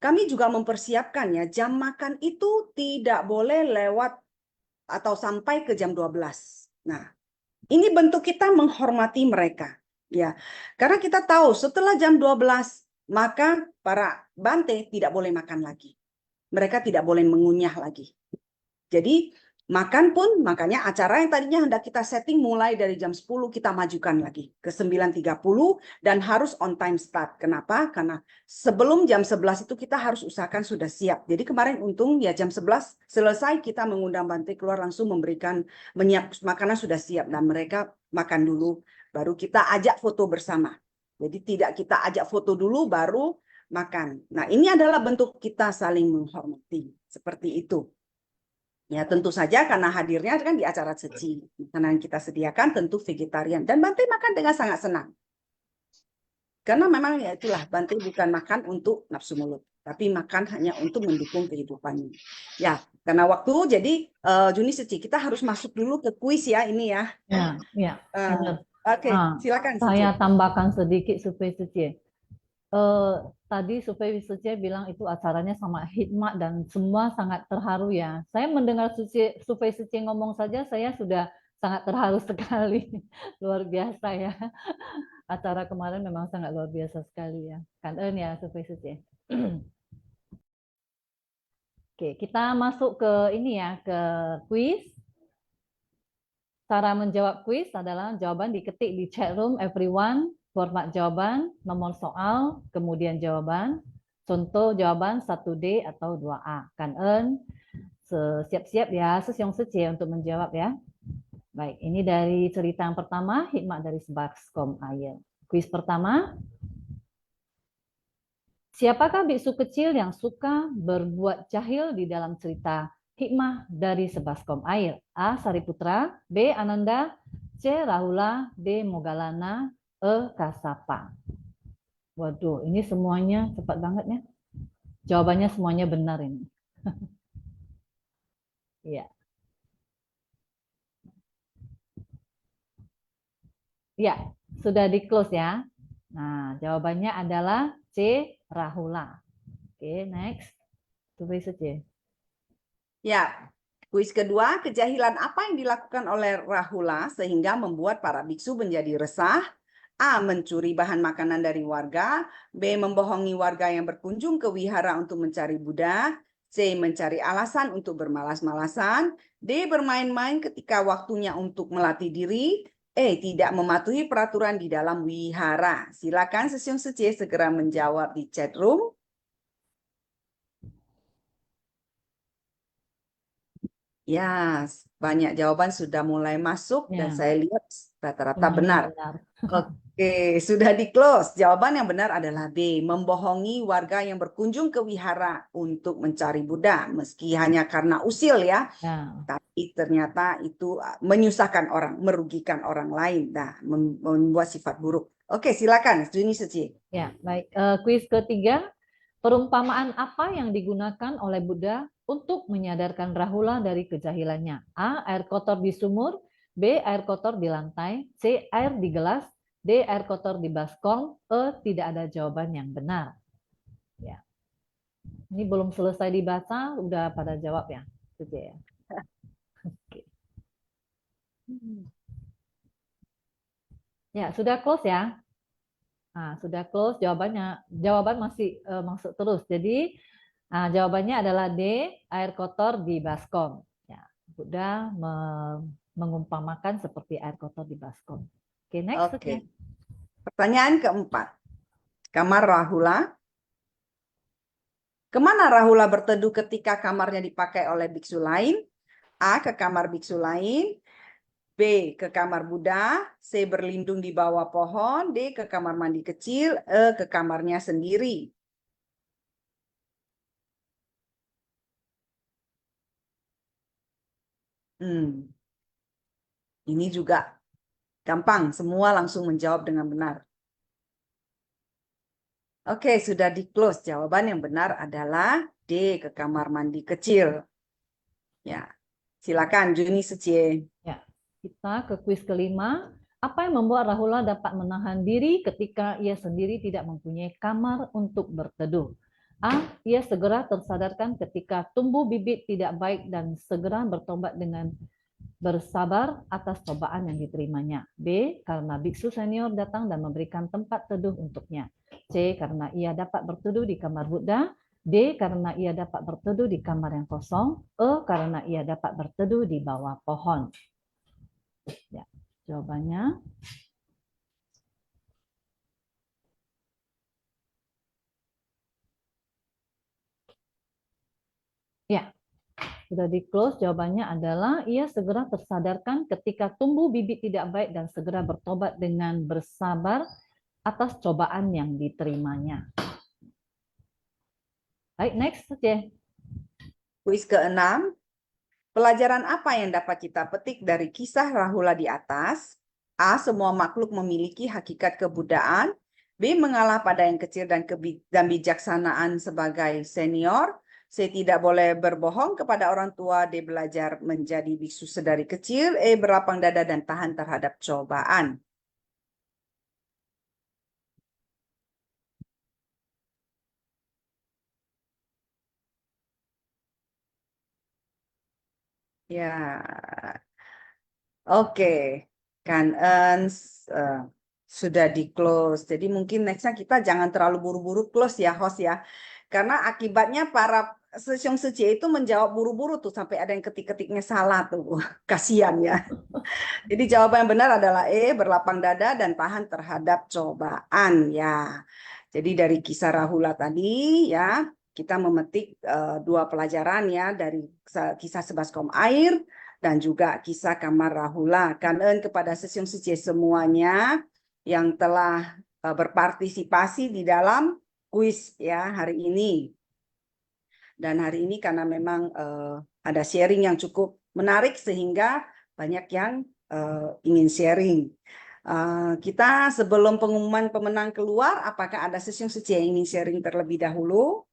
kami juga mempersiapkan ya, jam makan itu tidak boleh lewat atau sampai ke jam 12. Nah, ini bentuk kita menghormati mereka. Ya, karena kita tahu setelah jam 12, maka para Bante tidak boleh makan lagi. Mereka tidak boleh mengunyah lagi. Jadi, makan pun, makanya acara yang tadinya hendak kita setting mulai dari jam 10, kita majukan lagi ke 9.30 dan harus on time start. Kenapa? Karena sebelum jam 11 itu kita harus usahakan sudah siap. Jadi kemarin untung ya jam 11 selesai kita mengundang Bante keluar langsung memberikan makanan sudah siap. Dan mereka makan dulu, baru kita ajak foto bersama. Jadi tidak kita ajak foto dulu baru makan. Nah, ini adalah bentuk kita saling menghormati. Seperti itu. Ya, tentu saja karena hadirnya kan di acara suci. Makanan yang kita sediakan tentu vegetarian. Dan Bante makan dengan sangat senang. Karena memang ya itulah, Bante bukan makan untuk nafsu mulut. Tapi makan hanya untuk mendukung kehidupannya. Ya, karena waktu, jadi Juni Suci, kita harus masuk dulu ke kuis ya ini ya. Ya. Oke, silakan. Saya tambahkan sedikit supaya Suci. Tadi Supaya Suci bilang itu acaranya sama hikmat dan semua sangat terharu ya. Saya mendengar Supaya Suci ngomong saja saya sudah sangat terharu sekali. Luar biasa ya. Acara kemarin memang sangat luar biasa sekali ya. Kan ya Supaya Suci. Oke, kita masuk ke ini ya, ke kuis. Cara menjawab kuis adalah jawaban diketik di chat room everyone. Format jawaban, nomor soal, kemudian jawaban. Contoh jawaban 1D atau 2A. Kan siap-siap ya, Sesyong Suci untuk menjawab ya. Baik, ini dari cerita yang pertama, hikmat dari Sebaskom Ayer. Kuis pertama. Siapakah biksu kecil yang suka berbuat jahil di dalam cerita hikmah dari Sebaskom Air? A. Sariputra, B. Ananda, C. Rahula, D. Moggallana, E. Kassapa. Waduh, ini semuanya cepat banget ya. Jawabannya semuanya benar ini. Iya. Ya, sudah di close ya. Nah, jawabannya adalah C. Rahula. Oke, next. Coba saja. Ya, kuis kedua, kejahilan apa yang dilakukan oleh Rahula sehingga membuat para biksu menjadi resah? A. Mencuri bahan makanan dari warga. B. Membohongi warga yang berkunjung ke wihara untuk mencari Buddha. C. Mencari alasan untuk bermalas-malasan. D. Bermain-main ketika waktunya untuk melatih diri. E. Tidak mematuhi peraturan di dalam wihara. Silakan Sesyong Sece segera menjawab di chat room. Ya, banyak jawaban sudah mulai masuk dan Ya, saya lihat rata-rata semuanya benar. benar. Oke, sudah di close. Jawaban yang benar adalah B. Membohongi warga yang berkunjung ke wihara untuk mencari Buddha. Meski hanya karena usil ya. Ya, Tapi ternyata itu menyusahkan orang, merugikan orang lain. Nah, membuat sifat buruk. Oke, silakan. Juni Seci. ya, baik. Kuis ketiga, perumpamaan apa yang digunakan oleh Buddha untuk menyadarkan Rahula dari kejahilannya? A. Air kotor di sumur. B. Air kotor di lantai. C. Air di gelas. D. Air kotor di baskom. E. Tidak ada jawaban yang benar. Ya. Ini belum selesai dibaca, udah pada jawab ya. Gitu ya. Oke. Ya, sudah close ya. Nah, sudah close jawaban masih masuk terus. Jadi jawabannya adalah D, air kotor di baskom. Ya, Buddha mengumpamakan seperti air kotor di baskom. Oke, next. Oke. Pertanyaan keempat. Kamar Rahula. Kemana Rahula berteduh ketika kamarnya dipakai oleh biksu lain? A. Ke kamar biksu lain. B. Ke kamar Buddha. C. Berlindung di bawah pohon. D. Ke kamar mandi kecil. E. Ke kamarnya sendiri. Ini juga gampang. Semua langsung menjawab dengan benar. Oke, sudah di close. Jawaban yang benar adalah D. Ke kamar mandi kecil. Ya, silakan Juni Secie. Ya, kita ke kuis kelima. Apa yang membuat Rahula dapat menahan diri ketika ia sendiri tidak mempunyai kamar untuk berteduh? A. Ia segera tersadarkan ketika tumbuh bibit tidak baik dan segera bertobat dengan bersabar atas cobaan yang diterimanya. B. Karena biksu senior datang dan memberikan tempat teduh untuknya. C. Karena ia dapat berteduh di kamar Buddha. D. Karena ia dapat berteduh di kamar yang kosong. E. Karena ia dapat berteduh di bawah pohon. Ya, jawabannya. Ya, sudah di close. Jawabannya adalah ia segera tersadarkan ketika tumbuh bibit tidak baik dan segera bertobat dengan bersabar atas cobaan yang diterimanya. Baik, next saja. Kuis ke-6. Pelajaran apa yang dapat kita petik dari kisah Rahula di atas? A. Semua makhluk memiliki hakikat kebuddhaan. B. Mengalah pada yang kecil dan bijaksanaan sebagai senior. C. Tidak boleh berbohong kepada orang tua. D. Belajar menjadi biksu sedari kecil. E. Berlapang dada dan tahan terhadap cobaan. Ya, oke. Kan sudah di close. Jadi mungkin nextnya kita jangan terlalu buru-buru close ya host ya. Karena akibatnya para Sesyong Secie itu menjawab buru-buru tuh sampai ada yang ketik-ketiknya salah tuh. Kasihan ya. Jadi jawaban yang benar adalah E, berlapang dada dan tahan terhadap cobaan ya. Jadi dari kisah Rahula tadi ya, kita memetik dua pelajaran ya dari kisah sebaskom air dan juga kisah kamar Rahula. Kangen kepada Sesyong Secie semuanya yang telah berpartisipasi di dalam kuis ya hari ini. Dan hari ini karena memang ada sharing yang cukup menarik sehingga banyak yang ingin sharing. Kita sebelum pengumuman pemenang keluar, apakah ada Sesyong Suci yang ingin sharing terlebih dahulu?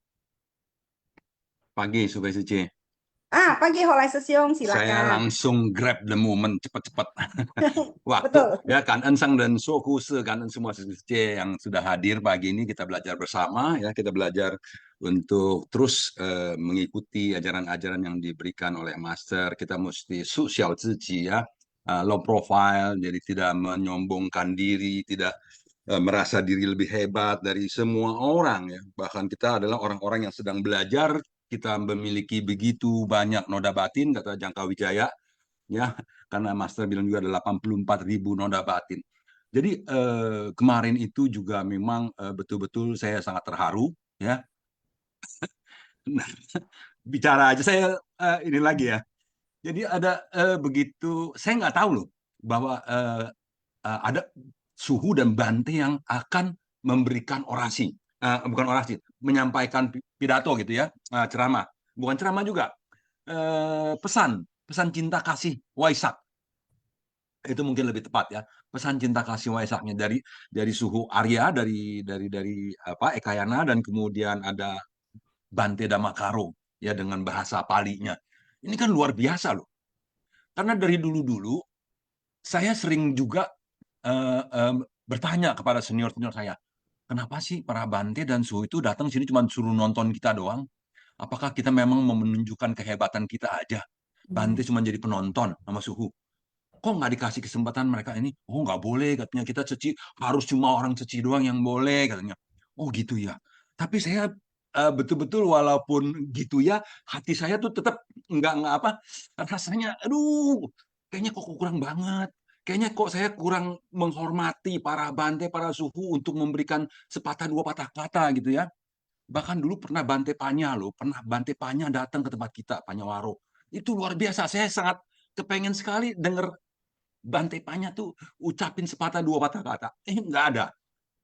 Pagi, Sobat Suci. Pagi Holai Sesyong, Saya silakan. langsung grab the moment, cepat-cepat. Waktu, Betul. ya, Kan Ensang dan Sokuse, kan semua Suci yang sudah hadir pagi ini, kita belajar bersama, ya, kita belajar untuk terus mengikuti ajaran-ajaran yang diberikan oleh Master. Kita mesti sosial Suci, ya, low profile, jadi tidak menyombongkan diri, tidak merasa diri lebih hebat dari semua orang, ya. Bahkan kita adalah orang-orang yang sedang belajar. Kita memiliki begitu banyak noda batin, kata Jangka Wijaya, ya, karena Master bilang juga ada 84.000 noda batin. Jadi kemarin itu juga memang betul-betul saya sangat terharu, ya. Bicara aja saya ini lagi, ya. Jadi ada begitu, saya nggak tahu loh bahwa ada Suhu dan Bante yang akan memberikan orasi, bukan orasi, menyampaikan pidato gitu, ya, ceramah, bukan ceramah juga, pesan cinta kasih Waisak, itu mungkin lebih tepat, ya, pesan cinta kasih Waisaknya dari Suhu Arya, dari apa, Ekayana, dan kemudian ada Bante Damakaro, ya, dengan bahasa Palinya. Ini kan luar biasa loh, karena dari dulu-dulu saya sering juga bertanya kepada senior-senior saya, kenapa sih para Bante dan Suhu itu datang sini cuma suruh nonton kita doang? Apakah kita memang mau menunjukkan kehebatan kita aja? Bante cuma jadi penonton sama Suhu. Kok nggak dikasih kesempatan mereka ini? Oh, nggak boleh, katanya, kita Ceci harus cuma orang Ceci doang yang boleh, katanya. Oh gitu ya. Tapi saya betul-betul walaupun gitu, ya, hati saya tuh tetap nggak apa, rasanya, aduh, kayaknya kok kurang banget. Kayaknya kok saya kurang menghormati para Bante, para Suhu untuk memberikan sepatah dua patah kata gitu, ya. Bahkan dulu pernah Bante Panya loh, pernah Bante Panya datang ke tempat kita, Panyawaro. Itu luar biasa, saya sangat kepengen sekali dengar Bante Panya tuh ucapin sepatah dua patah kata. Nggak ada.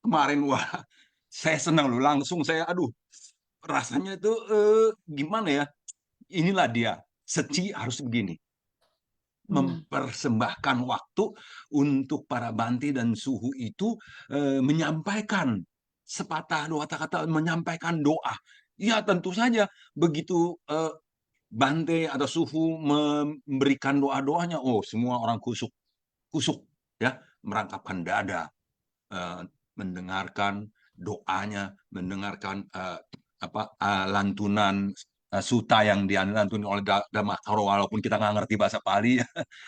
Kemarin, wah, saya senang loh, langsung saya, aduh, rasanya itu gimana ya, inilah dia, Seci harus begini, mempersembahkan waktu untuk para Bante dan Suhu itu menyampaikan sepatah dua kata, menyampaikan doa. Ya tentu saja begitu Bante atau Suhu memberikan doa-doanya, oh, semua orang kusuk, ya, merangkapkan dada, mendengarkan doanya, mendengarkan lantunan suta yang dilantuni oleh Damakaro, walaupun kita nggak ngerti bahasa Pali,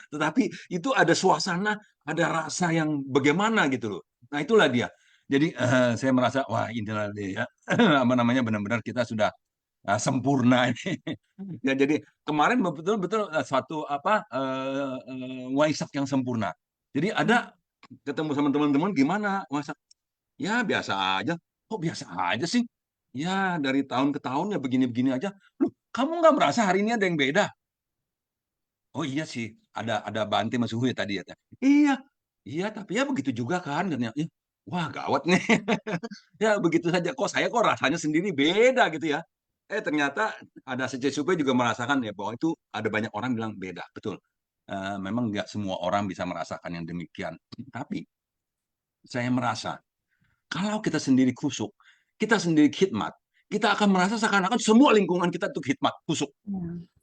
tetapi itu ada suasana, ada rasa yang bagaimana gitu loh. Nah itulah dia. Jadi saya merasa, wah, inilah dia, ya, apa namanya, benar-benar kita sudah sempurna ini. Ya, jadi kemarin betul-betul suatu Waisak yang sempurna. Jadi ada ketemu sama teman-teman, gimana Waisak? Ya biasa aja. Kok biasa aja sih? Ya dari tahun ke tahun ya begini-begini aja. Loh, kamu nggak merasa hari ini ada yang beda? Oh iya sih, ada Bante Mas Uhu ya tadi, ya. Iya, iya, tapi ya begitu juga kan, katanya. Wah, gawat nih. Ya begitu saja. Kok rasanya sendiri beda gitu, ya. Ternyata ada CCSUP juga merasakan, ya, bahwa itu ada banyak orang bilang beda. Betul. Memang nggak semua orang bisa merasakan yang demikian. Tapi saya merasa kalau kita sendiri kusuk, kita sendiri khidmat, kita akan merasa seakan-akan semua lingkungan kita itu khidmat, kusuk.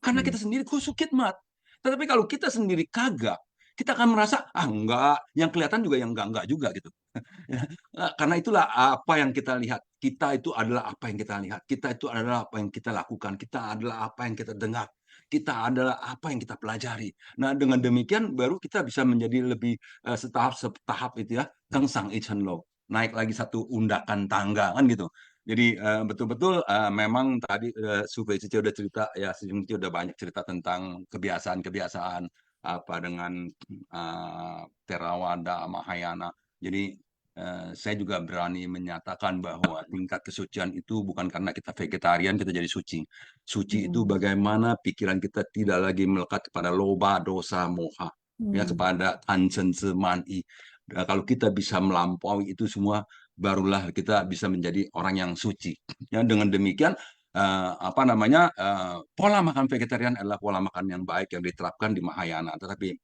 Karena kita sendiri kusuk khidmat. Tetapi kalau kita sendiri kagak, kita akan merasa, enggak, yang kelihatan juga yang enggak juga gitu. Karena itulah apa yang kita lihat. Kita itu adalah apa yang kita lihat. Kita itu adalah apa yang kita lakukan. Kita adalah apa yang kita dengar. Kita adalah apa yang kita pelajari. Nah, dengan demikian baru kita bisa menjadi lebih setahap itu, ya, kengsang ichenlo. Naik lagi satu undakan tangga kan gitu. Jadi betul-betul memang tadi Sufei Cici udah cerita, ya, Cici udah banyak cerita tentang kebiasaan-kebiasaan apa dengan Theravada, Mahayana. Jadi saya juga berani menyatakan bahwa tingkat kesucian itu bukan karena kita vegetarian kita jadi suci. Suci itu bagaimana pikiran kita tidak lagi melekat kepada loba, dosa, moha, ya, kepada tanchen semani. Kalau kita bisa melampaui itu semua, barulah kita bisa menjadi orang yang suci. Ya, dengan demikian pola makan vegetarian adalah pola makan yang baik yang diterapkan di Mahayana. Tetapi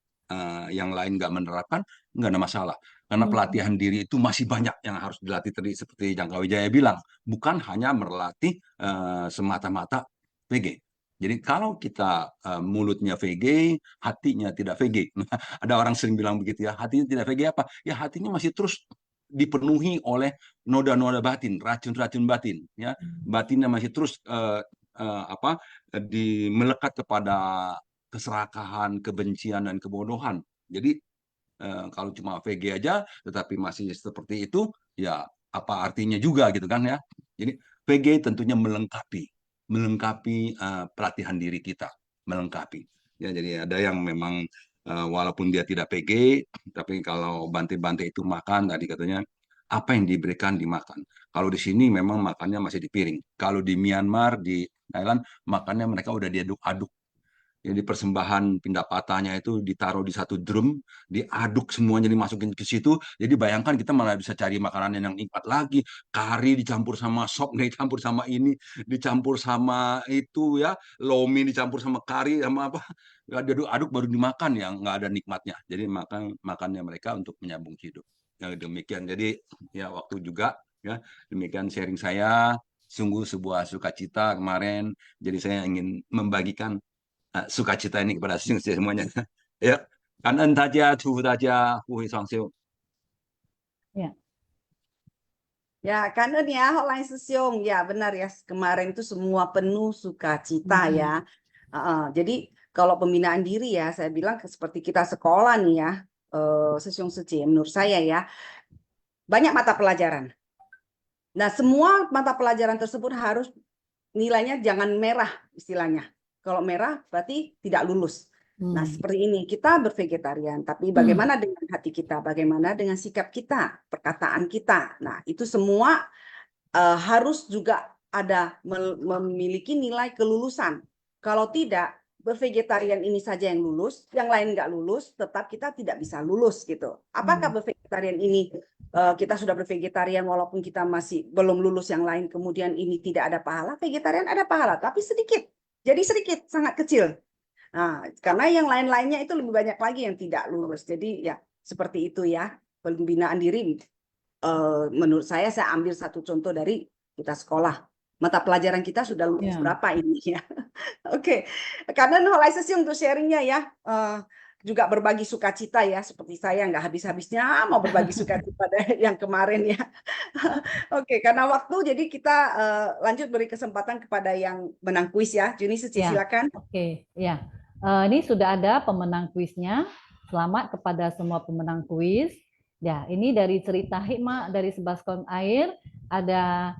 yang lain nggak menerapkan, nggak ada masalah. Karena pelatihan diri itu masih banyak yang harus dilatih tadi seperti Jangka Wijaya bilang, bukan hanya melatih semata-mata VG. Jadi kalau kita mulutnya VG, hatinya tidak VG. Ada orang sering bilang begitu ya, hatinya tidak VG apa? Ya hatinya masih terus dipenuhi oleh noda-noda batin, racun-racun batin. Ya, batinnya masih terus melekat kepada keserakahan, kebencian dan kebodohan. Jadi kalau cuma VG aja, tetapi masih seperti itu, ya apa artinya juga gitu kan ya? Jadi VG tentunya melengkapi pelatihan diri kita, melengkapi. Ya, jadi ada yang memang walaupun dia tidak PG, tapi kalau bante-bante itu makan, tadi katanya apa yang diberikan dimakan. Kalau di sini memang makannya masih di piring. Kalau di Myanmar, di Thailand, makannya mereka udah diaduk-aduk. Jadi persembahan pindapatannya itu ditaruh di satu drum, diaduk semuanya dimasukin ke situ. Jadi bayangkan kita malah bisa cari makanan yang nikmat lagi. Kari dicampur sama sop, dicampur sama ini, dicampur sama itu ya, lomi dicampur sama kari sama apa. Diaduk-aduk baru dimakan ya, nggak ada nikmatnya. Jadi makannya mereka untuk menyambung hidup. Ya, demikian. Jadi ya waktu juga ya demikian sharing saya. Sungguh sebuah sukacita kemarin. Jadi saya ingin membagikan sukacita ini kepada semuanya. Ya, kanan saja, tuh saja, hui sangsiu. Ya. Ya, kanan ya, Hotline Sesiong. Ya, benar ya. Kemarin itu semua penuh sukacita ya. Jadi kalau pembinaan diri ya, saya bilang seperti kita sekolah nih ya, Sesiong Seci, menurut saya ya, banyak mata pelajaran. Nah, semua mata pelajaran tersebut harus nilainya jangan merah istilahnya. Kalau merah berarti tidak lulus. Nah, seperti ini, kita bervegetarian, tapi bagaimana dengan hati kita, bagaimana dengan sikap kita, perkataan kita. Nah, itu semua harus juga ada memiliki nilai kelulusan. Kalau tidak, bervegetarian ini saja yang lulus, yang lain nggak lulus, tetap kita tidak bisa lulus gitu. Apakah bervegetarian ini kita sudah bervegetarian walaupun kita masih belum lulus yang lain, kemudian ini tidak ada pahala? Vegetarian ada pahala, tapi sedikit. Jadi sedikit, sangat kecil. Nah, karena yang lain-lainnya itu lebih banyak lagi yang tidak lulus. Jadi ya seperti itu ya, pembinaan diri. Menurut saya ambil satu contoh dari kita sekolah. Mata pelajaran kita sudah lulus berapa ini ya. Oke, karena Hotline Sesiong untuk sharingnya ya. Juga berbagi sukacita ya, seperti saya nggak habis-habisnya mau berbagi sukacita yang kemarin ya. Oke, karena waktu jadi kita lanjut beri kesempatan kepada yang menang kuis ya. Juni Seci, silakan. Oke, ya. Ini sudah ada pemenang kuisnya. Selamat kepada semua pemenang kuis. Ya, ini dari cerita hikmah dari Sebaskon Air ada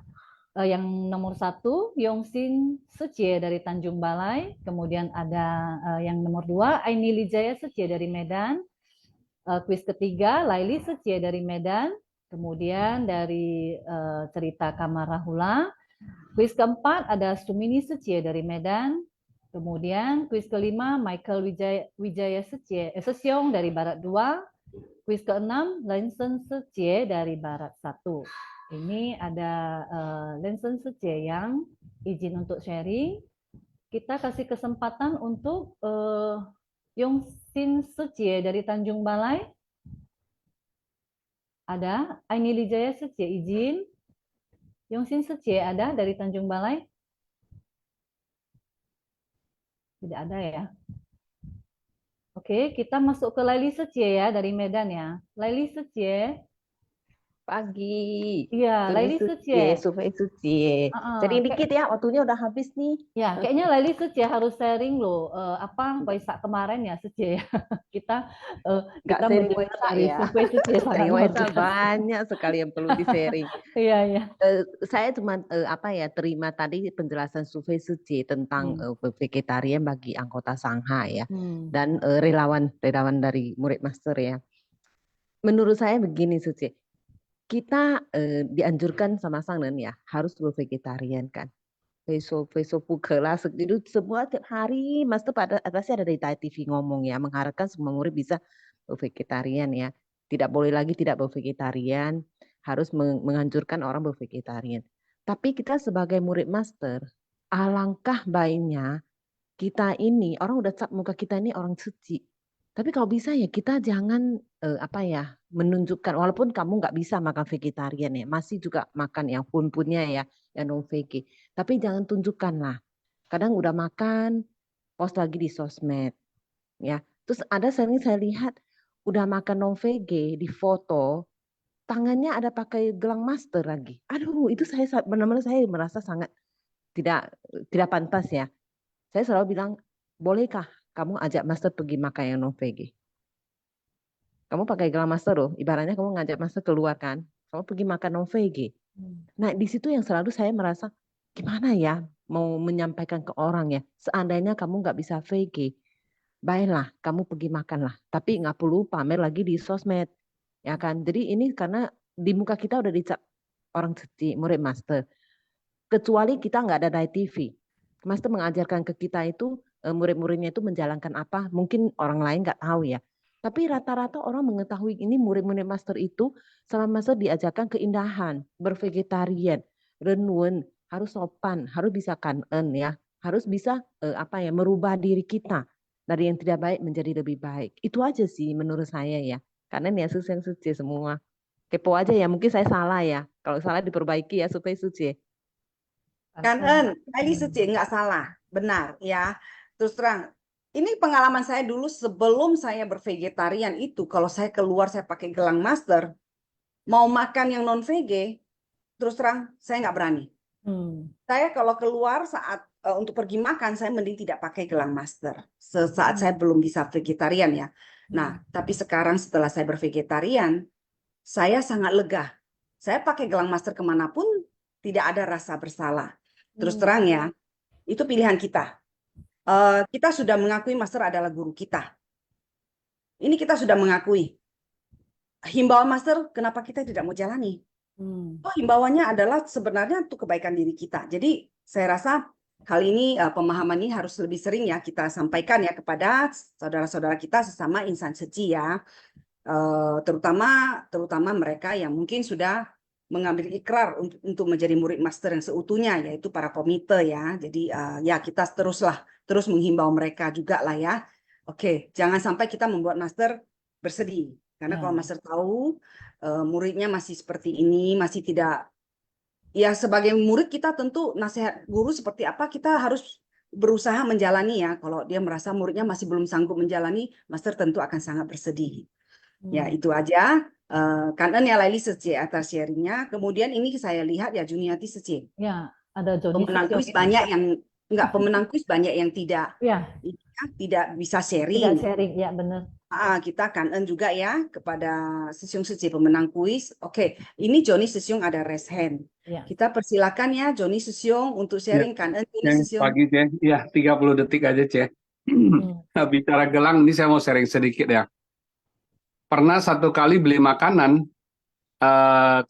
yang nomor 1 Yongsin Sucie dari Tanjung Balai, kemudian ada yang nomor 2 Aini Lijaya Sucie dari Medan, kuis ketiga Laili Sucie dari Medan, kemudian dari cerita Kamarahula, kuis keempat ada Sumini Sucie dari Medan, kemudian kuis kelima Michael Wijaya Sesiong dari Barat 2, kuis keenam Lensen Sucie dari Barat 1. Ini ada Lensen Sucie yang izin untuk sharing. Kita kasih kesempatan untuk Yongsin Sucie dari Tanjung Balai. Ada Aini Lijaya Sucie izin. Yongsin Sucie ada dari Tanjung Balai? Tidak ada ya. Oke, kita masuk ke Laili Sucie ya dari Medan ya. Laili Sucie. Pagi. Iya, Laili Sucie. Survei Sucie. Sharing dikit ya, waktunya udah habis nih. Ya, kayaknya Laili Sucie harus sharing loh. Apa Waisak kemarin ya Sucie. kita mendengar dari Survei Sucie sangat Waisak banyak sekali yang perlu di sharing. Iya, iya. Saya cuma terima tadi penjelasan Survei Sucie tentang vegetarian bagi anggota Sangha ya. Dan relawan dari murid master ya. Menurut saya begini Sucie. Kita dianjurkan sama Sangnen ya harus bervegetarian kan. Besok kelas itu semua tiap hari master pasti ada di TV ngomong ya mengharapkan semua murid bisa bervegetarian ya. Tidak boleh lagi tidak bervegetarian, harus menganjurkan orang bervegetarian. Tapi kita sebagai murid master, alangkah baiknya kita ini orang udah cap muka kita ini orang suci. Tapi kalau bisa ya kita jangan menunjukkan, walaupun kamu nggak bisa makan vegetarian ya, masih juga makan yang pun-punnya ya, yang non veg. Tapi jangan tunjukkan lah. Kadang udah makan, post lagi di sosmed, ya. Terus ada sering saya lihat udah makan non veg di foto, tangannya ada pakai gelang master lagi. Aduh, itu saya benar-benar saya merasa sangat tidak pantas ya. Saya selalu bilang, bolehkah kamu ajak master pergi makan yang non veg? Kamu pakai gelang master loh, ibaratnya kamu ngajak master keluar kan, kamu pergi makan non veg. Nah di situ yang selalu saya merasa gimana ya mau menyampaikan ke orang ya, seandainya kamu nggak bisa veg, baiklah kamu pergi makanlah, tapi nggak perlu pamer lagi di sosmed, ya kan? Jadi ini karena di muka kita udah dicap orang suci, murid master. Kecuali kita nggak ada dari TV, master mengajarkan ke kita itu murid-muridnya itu menjalankan apa, mungkin orang lain nggak tahu ya. Tapi rata-rata orang mengetahui ini murid-murid master itu sama master diajarkan keindahan, bervegetarian, renun, harus sopan, harus bisa kanen ya, harus bisa merubah diri kita dari yang tidak baik menjadi lebih baik. Itu aja sih menurut saya ya. Karena Yesus yang suci semua. Kepo aja ya, mungkin saya salah ya. Kalau salah diperbaiki ya supaya suci. Kanen, Laili suci nggak salah, benar ya. Terus terang, ini pengalaman saya dulu sebelum saya bervegetarian itu, kalau saya keluar saya pakai gelang master, mau makan yang non veg, terus terang saya nggak berani. Saya kalau keluar saat untuk pergi makan, saya mending tidak pakai gelang master. Saat saya belum bisa vegetarian ya. Nah, tapi sekarang setelah saya bervegetarian, saya sangat lega. Saya pakai gelang master kemanapun, tidak ada rasa bersalah. Terus terang ya, itu pilihan kita. Kita sudah mengakui master adalah guru kita. Ini kita sudah mengakui. Himbauan master, kenapa kita tidak mau jalani? Himbauannya adalah sebenarnya untuk kebaikan diri kita. Jadi saya rasa kali ini pemahaman ini harus lebih sering ya kita sampaikan ya kepada saudara-saudara kita sesama insan suci ya. Terutama mereka yang mungkin sudah mengambil ikrar untuk menjadi murid master yang seutuhnya, yaitu para komite ya. Jadi ya kita terus menghimbau mereka juga lah ya. Oke, jangan sampai kita membuat master bersedih. Karena kalau master tahu muridnya masih seperti ini, masih tidak, ya sebagai murid kita tentu nasihat guru seperti apa kita harus berusaha menjalani ya. Kalau dia merasa muridnya masih belum sanggup menjalani, master tentu akan sangat bersedih. Ya itu aja. Kanen ya Laili Sece atas sharingnya. Kemudian ini saya lihat ya Juniati Sece. Ya, ada Joni Pemenang kuis Setiawan. banyak yang pemenang kuis banyak yang tidak bisa sharing. Tidak sharing, ya benar. Kita kanen juga ya kepada Sesyung Sece pemenang kuis. Oke, ini Joni Sesyung ada raise hand. Ya. Kita persilakan ya Joni Sesyung untuk sharing kanen Joni Sesyung. Pagi Ceh, ya 30 detik aja Ceh. Bicara gelang ini saya mau sharing sedikit ya. Pernah satu kali beli makanan,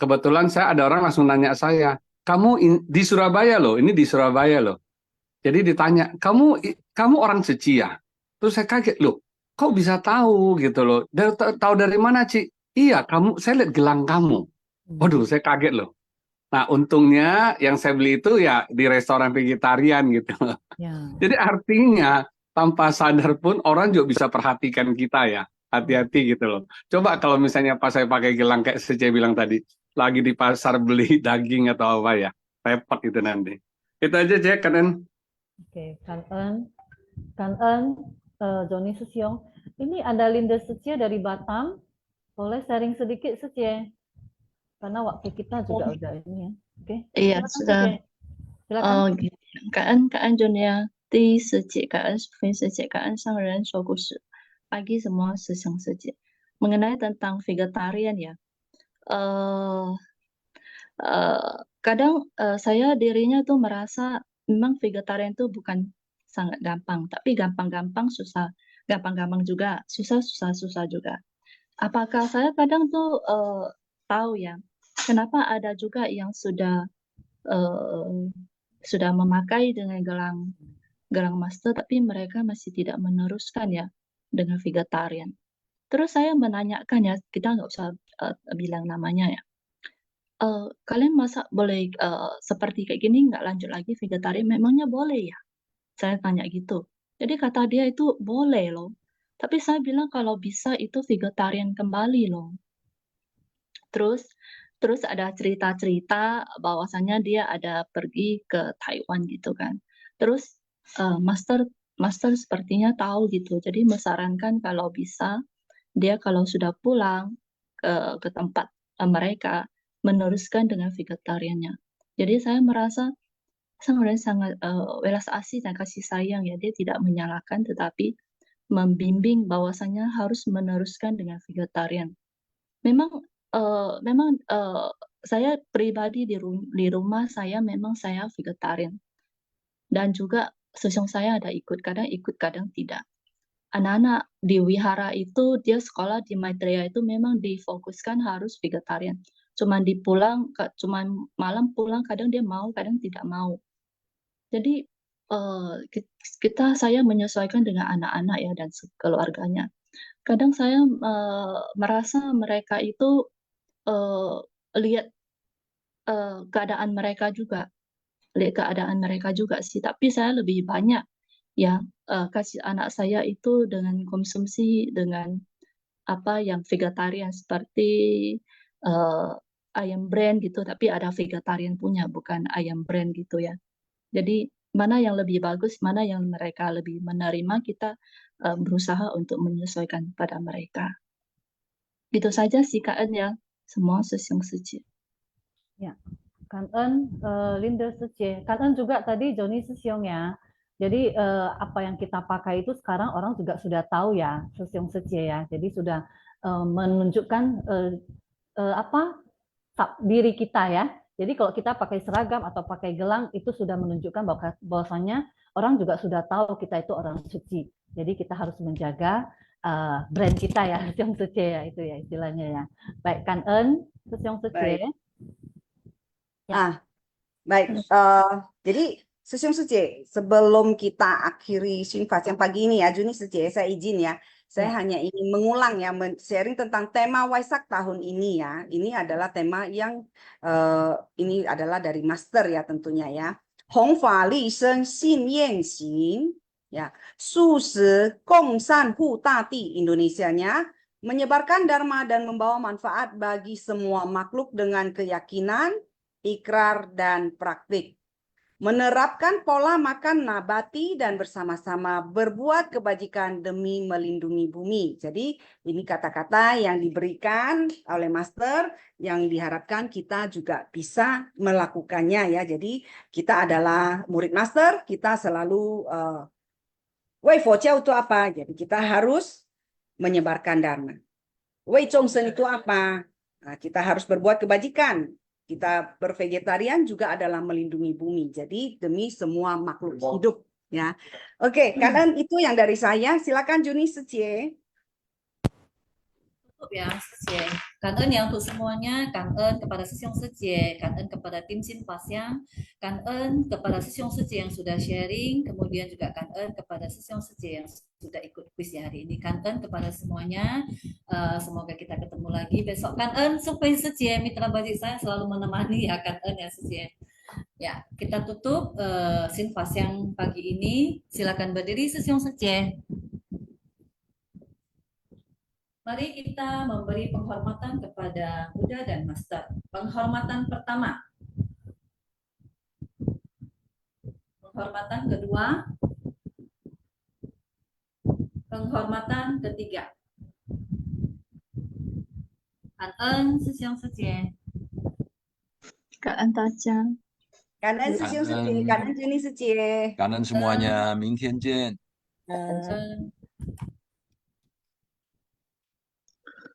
kebetulan ada orang langsung nanya saya, kamu di Surabaya loh, ini di Surabaya loh. Jadi ditanya, kamu orang suci ya? Terus saya kaget loh, kok bisa tahu gitu loh? Tahu dari mana Ci? Iya, saya lihat gelang kamu. Waduh, saya kaget loh. Nah, untungnya yang saya beli itu ya di restoran vegetarian gitu. Ya. Jadi artinya tanpa sadar pun orang juga bisa perhatikan kita ya. Hati-hati gitu loh. Coba kalau misalnya pas saya pakai gelang kayak Sece bilang tadi, lagi di pasar beli daging atau apa ya, repot itu nanti. Itu aja Cek, Kanen. Oke, Kanen, Joni Sesyong. Ini ada Linda Sece dari Batam. Boleh sharing sedikit Sece? Karena waktu kita juga udah ini ya. Oke. Iya, sudah. Silakan. 感恩主呢，第一世界感恩分世界感恩上人说故事。Pagi semua Sesyung Sece. Mengenai tentang vegetarian ya, kadang saya dirinya tuh merasa memang vegetarian tuh bukan sangat gampang, tapi gampang-gampang susah, gampang-gampang juga, susah juga. Apakah saya kadang tuh tahu ya, kenapa ada juga yang sudah memakai dengan gelang master, tapi mereka masih tidak meneruskan ya dengan vegetarian. Terus saya menanyakan ya, kita nggak usah bilang namanya ya. Kalian masa boleh seperti kayak gini nggak lanjut lagi vegetarian? Memangnya boleh ya? Saya tanya gitu. Jadi kata dia itu boleh loh. Tapi saya bilang kalau bisa itu vegetarian kembali loh. Terus ada cerita-cerita bahwasanya dia ada pergi ke Taiwan gitu kan. Terus master sepertinya tahu gitu. Jadi menyarankan kalau bisa dia kalau sudah pulang ke tempat mereka meneruskan dengan vegetariannya. Jadi saya merasa sangat welas asih dan kasih sayang ya. Dia tidak menyalahkan tetapi membimbing bahwasanya harus meneruskan dengan vegetarian. Memang saya pribadi di rumah saya memang saya vegetarian dan juga sesiong saya ada kadang ikut kadang tidak. Anak-anak di wihara itu dia sekolah di Maitreya itu memang difokuskan harus vegetarian. Cuman malam pulang kadang dia mau kadang tidak mau. Jadi saya menyesuaikan dengan anak-anak ya dan keluarganya. Kadang saya merasa mereka itu lihat keadaan mereka juga sih. Tapi saya lebih banyak ya kasih anak saya itu dengan konsumsi dengan apa yang vegetarian seperti ayam brand gitu. Tapi ada vegetarian punya bukan ayam brand gitu ya. Jadi mana yang lebih bagus, mana yang mereka lebih menerima, kita berusaha untuk menyesuaikan pada mereka. Gitu saja sih Kak En ya, semua sesiong suci. Ya, Kan En, Linda Suci. Kan En juga tadi Joni Sesiong ya. Jadi apa yang kita pakai itu sekarang orang juga sudah tahu ya, Sesiong Suci ya. Jadi sudah menunjukkan diri kita ya. Jadi kalau kita pakai seragam atau pakai gelang itu sudah menunjukkan bahwasanya orang juga sudah tahu kita itu orang suci. Jadi kita harus menjaga brand kita ya, Sesiong Suci ya itu ya istilahnya ya. Baik Kan En, Sesiong Suci. Baik. Ya. Baik. Jadi Sesiong Suci, sebelum kita akhiri Shinfas yang pagi ini ya, Juni Suci, saya izin ya. Saya hanya ingin mengulang ya, sharing tentang tema Waisak tahun ini ya. Ini adalah tema yang ini adalah dari master ya tentunya ya. Hong Fa Li Sheng Xin Yan Xing, ya. Su Shi Gong San Hu Da Di, Indonesianya, menyebarkan dharma dan membawa manfaat bagi semua makhluk dengan keyakinan, ikrar, dan praktik. Menerapkan pola makan nabati dan bersama-sama berbuat kebajikan demi melindungi bumi. Jadi ini kata-kata yang diberikan oleh master yang diharapkan kita juga bisa melakukannya ya. Jadi kita adalah murid master, kita selalu Wei Fo Jiao itu apa? Jadi kita harus menyebarkan dharma. Wei Zhongsheng itu apa? Nah, kita harus berbuat kebajikan. Kita bervegetarian juga adalah melindungi bumi. Jadi demi semua makhluk hidup ya. Oke, karena itu yang dari saya. Silakan Juni Suci. Tutup ya, Suci. Kangen yang untuk semuanya, kangen kepada Sesiong Suci, kangen kepada tim Shinfas yang, kangen kepada Sesiong Suci yang sudah sharing, kemudian juga kangen kepada Sesiong Suci yang sudah ikut kuis hari ini. Kangen kepada semuanya, semoga kita ketemu lagi besok. Kangen supaya Suci, mitra bajik saya selalu menemani ya, kangen ya Suci. Ya, kita tutup Shinfas yang pagi ini. Silakan berdiri Sesiong Suci. Mari kita memberi penghormatan kepada Buddha dan Master. Penghormatan pertama. Penghormatan kedua. Penghormatan ketiga. Kan En Sesiong Suci. Kak En Taja. Kanan Sesiong Suci, kanan Juni Suci. Kanan semuanya, Mingtian Jian.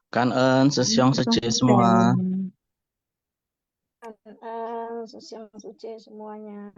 Kan En Sesiong Suci semua. Kan En Sesiong Suci semuanya.